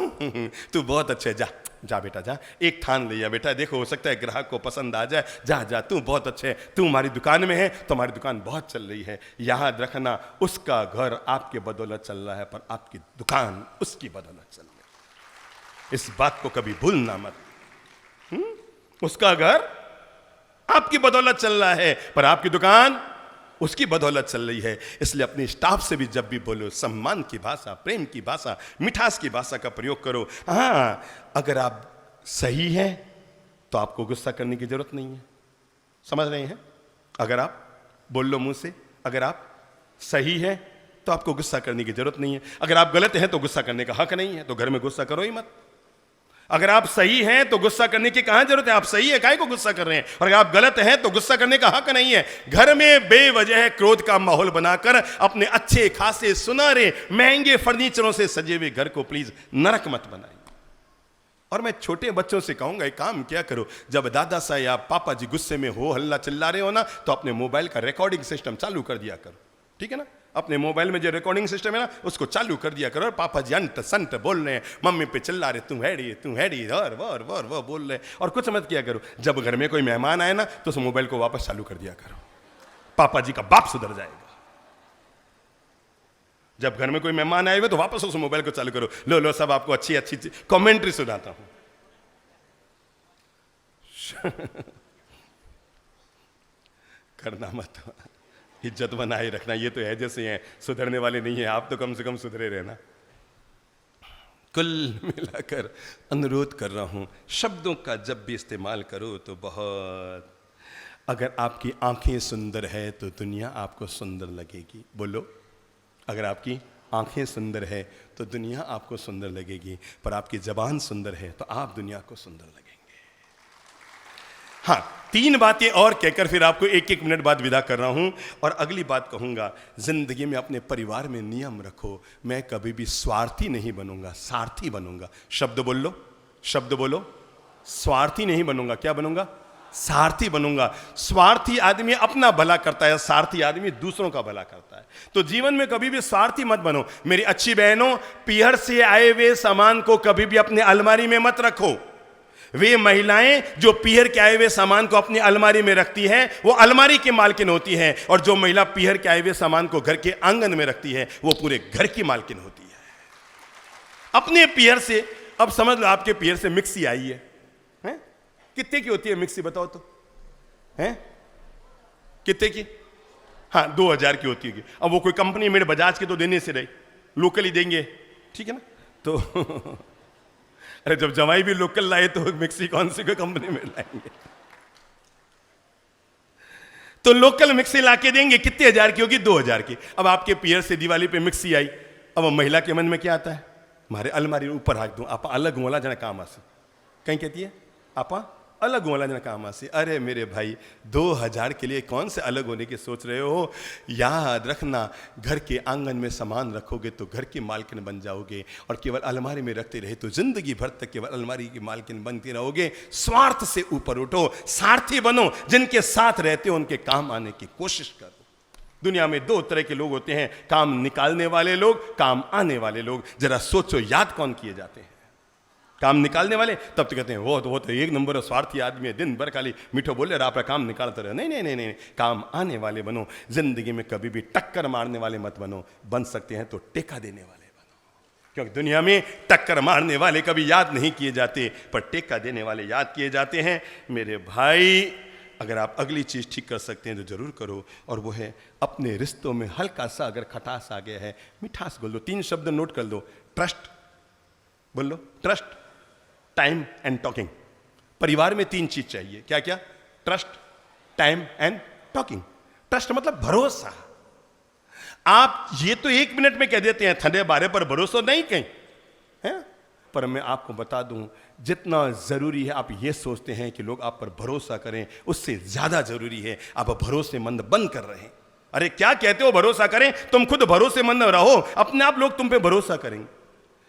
तू बहुत अच्छे, जा जा बेटा जा, एक थान लिया बेटा, देखो हो सकता है ग्राहक को पसंद आ जाए, जा जा तू बहुत अच्छे, तू हमारी दुकान में है तो हमारी दुकान बहुत चल रही है। याद रखना, उसका घर आपके बदौलत चल रहा है पर आपकी दुकान उसकी बदौलत चल रही है। इस बात को कभी भूलना मत। उसका घर आपकी बदौलत चल रहा है पर आपकी दुकान उसकी बदौलत चल रही है। इसलिए अपने स्टाफ से भी जब भी बोलो, सम्मान की भाषा, प्रेम की भाषा, मिठास की भाषा का प्रयोग करो। हाँ, अगर आप सही हैं तो आपको गुस्सा करने की जरूरत नहीं है। समझ रहे हैं? अगर आप बोल लो मुंह से, अगर आप सही हैं तो आपको गुस्सा करने की जरूरत नहीं है। अगर आप गलत हैं तो गुस्सा करने का हक नहीं है, तो घर में गुस्सा करो ही मत। अगर आप सही हैं तो गुस्सा करने की कहां जरूरत है? आप सही है, काहे को गुस्सा कर रहे हैं? और अगर आप गलत हैं तो गुस्सा करने का हक नहीं है। घर में बेवजह क्रोध का माहौल बनाकर अपने अच्छे खासे सुनारे महंगे फर्नीचरों से सजे हुए घर को प्लीज नरक मत बनाइए। और मैं छोटे बच्चों से कहूंगा, एक काम क्या करो, जब दादा साहब या पापा जी गुस्से में हो, हल्ला चिल्ला रहे हो ना, तो अपने मोबाइल का रिकॉर्डिंग सिस्टम चालू कर दिया करो। ठीक है ना? अपने मोबाइल में जो रिकॉर्डिंग सिस्टम है ना, उसको चालू कर दिया करो। और पापा जी अंत संत बोल रहे हैं, मम्मी पे चिल्ला रहे, तू हैडी और वो बोल रहे, और कुछ मत किया करो। जब घर में कोई मेहमान आए ना, तो उस मोबाइल को वापस चालू कर दिया करो। पापा जी का बाप सुधर जाएगा। जब घर में कोई मेहमान आए हुए तो वापस उस मोबाइल को चालू करो। लो सब आपको अच्छी अच्छी कमेंट्री सुनाता हूं। करना मत, इज्जत बनाए रखना। ये तो है जैसे हैं, सुधरने वाले नहीं है। आप तो कम से कम सुधरे रहना। कुल मिलाकर अनुरोध कर रहा हूं, शब्दों का जब भी इस्तेमाल करो तो बहुत, अगर आपकी आंखें सुंदर है तो दुनिया आपको सुंदर लगेगी। बोलो, अगर आपकी आंखें सुंदर है तो दुनिया आपको सुंदर लगेगी, पर आपकी जबान सुंदर है तो आप दुनिया को सुंदर लगेंगे। हाँ, 3 बातें और कहकर फिर आपको 1-1 मिनट बाद विदा कर रहा हूं। और अगली बात कहूंगा, जिंदगी में अपने परिवार में नियम रखो। मैं कभी भी स्वार्थी नहीं बनूंगा, सारथी बनूंगा। शब्द बोल लो, शब्द बोलो। स्वार्थी नहीं बनूंगा, क्या बनूंगा? सारथी बनूंगा। स्वार्थी आदमी अपना भला करता है, सारथी आदमी दूसरों का भला करता है। तो जीवन में कभी भी स्वार्थी मत बनो। मेरी अच्छी बहनों, पीहर से आए हुए सामान को कभी भी अपने अलमारी में मत रखो। वे महिलाएं जो पीहर के आए हुए सामान को अपनी अलमारी में रखती हैं, वो अलमारी की मालकिन होती हैं। और जो महिला पीहर के आए हुए सामान को घर के आंगन में रखती है, वो पूरे घर की मालकिन होती है। अपने पीहर से, अब समझ लो आपके पीहर से मिक्सी आई है, हैं? कितने की होती है मिक्सी बताओ तो? हैं? कितने की? हाँ, 2000 की होती है। अब वो कोई कंपनी मेरे बजाज की तो देने से रही, लोकल ही देंगे। ठीक है ना? तो अरे जब जवाई भी लोकल लाए तो मिक्सी कौन सी कोई कंपनी में लाएंगे? तो लोकल मिक्सी लाके देंगे। कितने हजार की होगी? 2000 की। अब आपके पीहर से दिवाली पे मिक्सी आई, अब महिला के मन में क्या आता है? हमारे अलमारी ऊपर रख दूं, आप अलग वाला जना काम आसे। कहीं कहती है आपा अलग वाला जना काम आसे। अरे मेरे भाई, 2000 के लिए कौन से अलग होने की सोच रहे हो? याद रखना, घर के आंगन में सामान रखोगे तो घर की मालकिन बन जाओगे, और केवल अलमारी में रखते रहे तो जिंदगी भर तक केवल अलमारी की मालकिन बनती रहोगे। स्वार्थ से ऊपर उठो, सारथी बनो। जिनके साथ रहते हो उनके काम आने की कोशिश करो। दुनिया में 2 तरह के लोग होते हैं, काम निकालने वाले लोग, काम आने वाले लोग। जरा सोचो, याद कौन किए जाते हैं? काम निकालने वाले। तब तो कहते हैं वो तो एक नंबर स्वार्थी आदमी है, दिन भर खाली मीठो बोले रहा, काम निकालते रहे। नहीं नहीं नहीं नहीं, काम आने वाले बनो। जिंदगी में कभी भी टक्कर मारने वाले मत बनो। बन सकते हैं तो टेका देने वाले बनो, क्योंकि दुनिया में टक्कर मारने वाले कभी याद नहीं किए जाते, पर टेका देने वाले याद किए जाते हैं। मेरे भाई, अगर आप अगली चीज ठीक कर सकते हैं तो जरूर करो, और वो है अपने रिश्तों में हल्का सा अगर खटास आ गया है, मिठास बोल दो। 3 शब्द नोट कर दो। ट्रस्ट बोल लो, ट्रस्ट, टाइम एंड टॉकिंग। परिवार में 3 चीज चाहिए। क्या क्या? Trust, time and talking. Trust मतलब भरोसा। आप ये तो 1 मिनट में कह देते हैं, ठंडे बारे पर भरोसा नहीं कहीं है, पर मैं आपको बता दूं, जितना जरूरी है आप ये सोचते हैं कि लोग आप पर भरोसा करें, उससे ज्यादा जरूरी है आप भरोसेमंद बन कर रहे हैं। अरे क्या कहते हो भरोसा करें? तुम खुद भरोसेमंद रहो, अपने आप लोग तुम पे भरोसा करेंगे।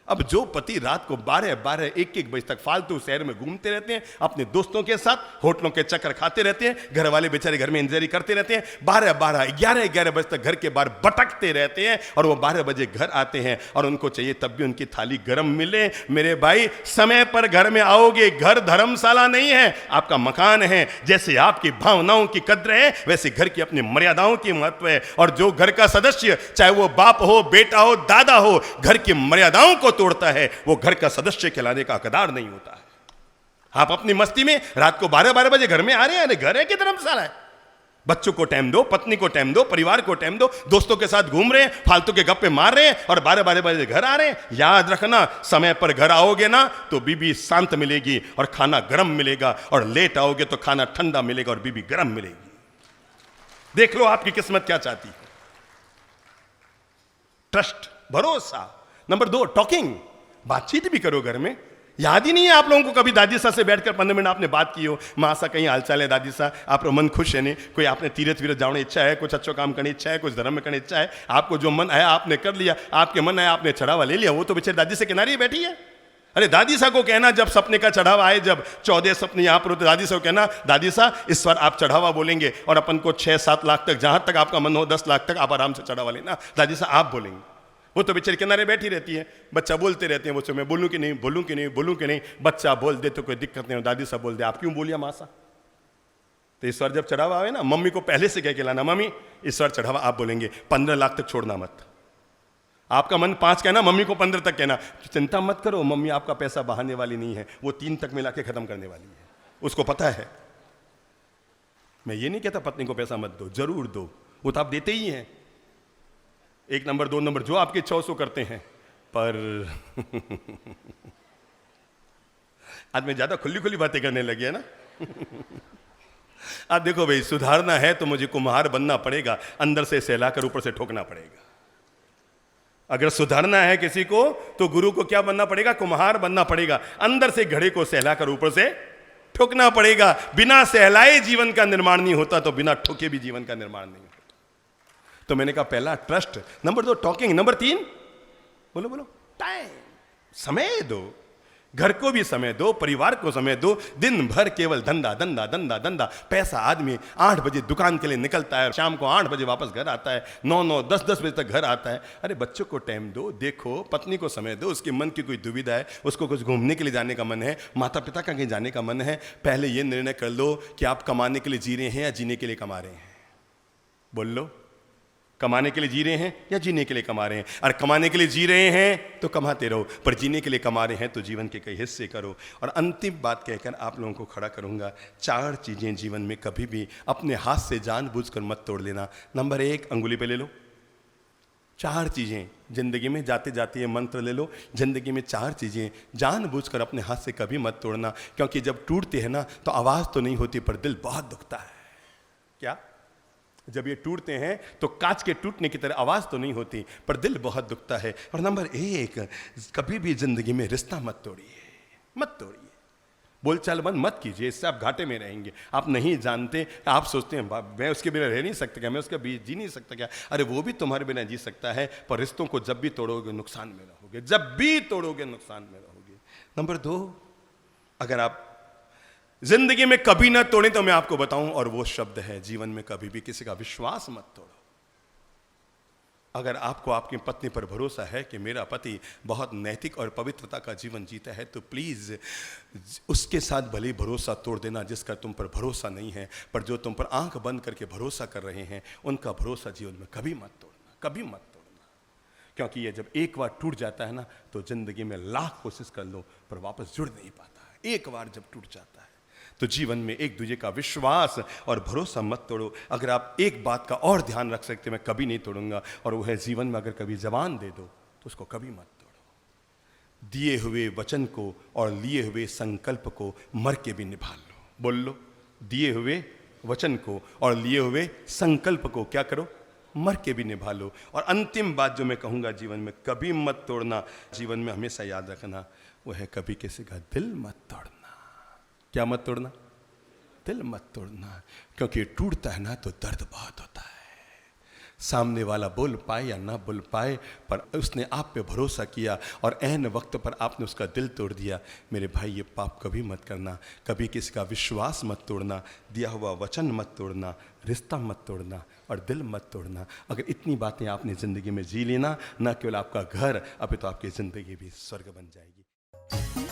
अब जो पति रात को 12-12, 1-1 बजे तक फालतू शहर में घूमते रहते हैं, अपने दोस्तों के साथ होटलों के चक्कर खाते रहते हैं, घर वाले बेचारे घर में इंजरी करते रहते हैं, 12-12, 11-11 बजे तक घर के बाहर भटकते रहते हैं, और वो 12 बजे घर आते हैं और उनको चाहिए तब भी उनकी थाली गर्म मिले। मेरे भाई, समय पर घर में आओगे। घर धर्मशाला नहीं है, आपका मकान है। जैसे आपकी भावनाओं की कद्र है, वैसे घर की अपनी मर्यादाओं की महत्व है। और जो घर का सदस्य, चाहे वो बाप हो, बेटा हो, दादा हो, घर की मर्यादाओं को तोड़ता है, वो घर का सदस्य कहलाने का हकदार नहीं होता है। आप अपनी मस्ती में रात को 12-12 बजे घर में आ रहे हैं, घर है कि धर्मशाला है? बच्चों को टाइम दो, पत्नी को टाइम दो, परिवार को टाइम दो। दोस्तों के साथ घूम रहे हैं, फालतू के गप्पे मार रहे हैं और 12-12 बजे घर आ रहे हैं। याद रखना, समय पर घर आओगे ना तो बीबी शांत मिलेगी और खाना गर्म मिलेगा, और लेट आओगे तो खाना ठंडा मिलेगा और बीबी गर्म मिलेगी। देख लो आपकी किस्मत क्या चाहती है। ट्रस्ट, भरोसा। नंबर 2, टॉकिंग, बातचीत भी करो घर में। याद ही नहीं है आप लोगों को कभी दादी सा से बैठकर 15 मिनट आपने बात की हो, माँ सा कहीं हालचाल है दादी सा, आप मन खुश है नहीं, कोई आपने तीरथ वीरथ जाने इच्छा है, कुछ अच्छो काम करने इच्छा है, कुछ धर्म में करने इच्छा है, आपको जो मन आया आपने कर लिया, आपके मन आया आपने चढ़ावा ले लिया। वो तो बेचारी दादी से किनारे ही बैठी है। अरे दादी सा को कहना जब सपने का चढ़ावा आए, जब 14 सपने यहां पर होते, दादी सा को कहना दादी सा इस बार आप चढ़ावा बोलेंगे और अपन को 6-7 लाख तक, जहां तक आपका मन हो 10 लाख तक आप आराम से चढ़ावा लेना, दादी सा आप बोलेंगे। वो तो बेचारी किनारे बैठी रहती है, बच्चा बोलते रहते हैं, वो मैं बोलूं कि नहीं, बोलूं कि नहीं, बोलूं कि नहीं। बच्चा बोल दे तो कोई दिक्कत नहीं, दादी सा बोल दे आप क्यों बोलिया माँ सा। तो इस बार जब चढ़ावा आवे ना, मम्मी को पहले से कह के लाना, मम्मी इस बार चढ़ावा आप बोलेंगे, 15 लाख तक छोड़ना मत। आपका मन 5 कहना, मम्मी को 15 तक कहना। चिंता मत करो, मम्मी आपका पैसा बहाने वाली नहीं है, वो 3 तक मिला के खत्म करने वाली है, उसको पता है। मैं ये नहीं कहता पत्नी को पैसा मत दो, जरूर दो, वो तो आप देते ही हैं। 1 नंबर 2 नंबर जो आपकी इच्छा उसको करते हैं, पर आज मैं ज्यादा खुली खुली बातें करने लगी है ना। आप देखो भाई, सुधारना है तो मुझे कुम्हार बनना पड़ेगा, अंदर से सहलाकर ऊपर से ठोकना पड़ेगा। अगर सुधारना है किसी को तो गुरु को क्या बनना पड़ेगा, कुम्हार बनना पड़ेगा, अंदर से घड़े को सहलाकर ऊपर से ठोकना पड़ेगा। बिना सहलाए जीवन का निर्माण नहीं होता, तो बिना ठोके भी जीवन का निर्माण नहीं होता। तो मैंने कहा पहला ट्रस्ट, नंबर 2 टॉकिंग, नंबर 3 बोलो बोलो टाइम, समय दो। घर को भी समय दो, परिवार को समय दो। दिन भर केवल धंधा धंधा धंधा धंधा। पैसा आदमी 8 बजे दुकान के लिए निकलता है, शाम को 8 बजे वापस घर आता है, 9-9 10-10 बजे तक घर आता है। अरे बच्चों को टाइम दो, देखो, पत्नी को समय दो, उसके मन की कोई दुविधा है, उसको कुछ घूमने के लिए जाने का मन है, माता पिता का कहीं जाने का मन है, पहले ये निर्णय कर लो कि आप कमाने के लिए जी रहे हैं या जीने के लिए कमा रहे हैं। बोल लो, कमाने के लिए जी रहे हैं या जीने के लिए कमा रहे हैं। और कमाने के लिए जी रहे हैं तो कमाते रहो, पर जीने के लिए कमा रहे हैं तो जीवन के कई हिस्से करो। और अंतिम बात कहकर आप लोगों को खड़ा करूंगा, 4 चीजें जीवन में कभी भी अपने हाथ से जानबूझकर मत तोड़ लेना। नंबर 1, अंगुली पे ले लो। 4 चीजें जिंदगी में जाते जाते ये मंत्र ले लो, जिंदगी में 4 चीजें जानबूझकर अपने हाथ से कभी मत तोड़ना, क्योंकि जब टूटते हैं ना तो आवाज तो नहीं होती पर दिल बहुत दुखता है। क्या? जब ये टूटते हैं तो कांच के टूटने की तरह आवाज तो नहीं होती पर दिल बहुत दुखता है। और नंबर 1, कभी भी जिंदगी में रिश्ता मत तोड़िए, मत तोड़िए। बोलचाल बंद मत कीजिए, इससे आप घाटे में रहेंगे। आप नहीं जानते, आप सोचते हैं मैं उसके बिना रह नहीं सकता क्या, मैं उसके बिना जी नहीं सकता क्या। अरे वो भी तुम्हारे बिना जी सकता है, पर रिश्तों को जब भी तोड़ोगे नुकसान में रहोगे, जब भी तोड़ोगे नुकसान में रहोगे। नंबर 2, अगर आप जिंदगी में कभी ना तोड़ें तो मैं आपको बताऊं, और वो शब्द है, जीवन में कभी भी किसी का विश्वास मत तोड़ो। अगर आपको आपकी पत्नी पर भरोसा है कि मेरा पति बहुत नैतिक और पवित्रता का जीवन जीता है, तो प्लीज उसके साथ भले भरोसा तोड़ देना जिसका तुम पर भरोसा नहीं है, पर जो तुम पर आंख बंद करके भरोसा कर रहे हैं उनका भरोसा जीवन में कभी मत तोड़ना, कभी मत तोड़ना। क्योंकि ये जब एक बार टूट जाता है ना तो जिंदगी में लाख कोशिश कर लो पर वापस जुड़ नहीं पाता है। एक बार जब टूट जाता है तो जीवन में एक दूसरे का विश्वास और भरोसा मत तोड़ो। अगर आप एक बात का और ध्यान रख सकते, मैं कभी नहीं तोड़ूंगा, और वो है जीवन में अगर कभी जबान दे दो तो उसको कभी मत तोड़ो। दिए हुए वचन को और लिए हुए संकल्प को मर के भी निभा लो। बोल लो, दिए हुए वचन को और लिए हुए संकल्प को क्या करो, मर के भी निभा लो। और अंतिम बात जो मैं कहूंगा, जीवन में कभी मत तोड़ना, जीवन में हमेशा याद रखना, वो है कभी किसी का दिल मत तोड़ना। क्या मत तोड़ना? दिल मत तोड़ना, क्योंकि टूटता है ना तो दर्द बहुत होता है। सामने वाला बोल पाए या ना बोल पाए, पर उसने आप पे भरोसा किया और ऐन वक्त पर आपने उसका दिल तोड़ दिया। मेरे भाई, ये पाप कभी मत करना, कभी किसी का विश्वास मत तोड़ना, दिया हुआ वचन मत तोड़ना, रिश्ता मत तोड़ना और दिल मत तोड़ना। अगर इतनी बातें आपने ज़िंदगी में जी लेना, ना केवल आपका घर, अभी तो आपकी ज़िंदगी भी स्वर्ग बन जाएगी।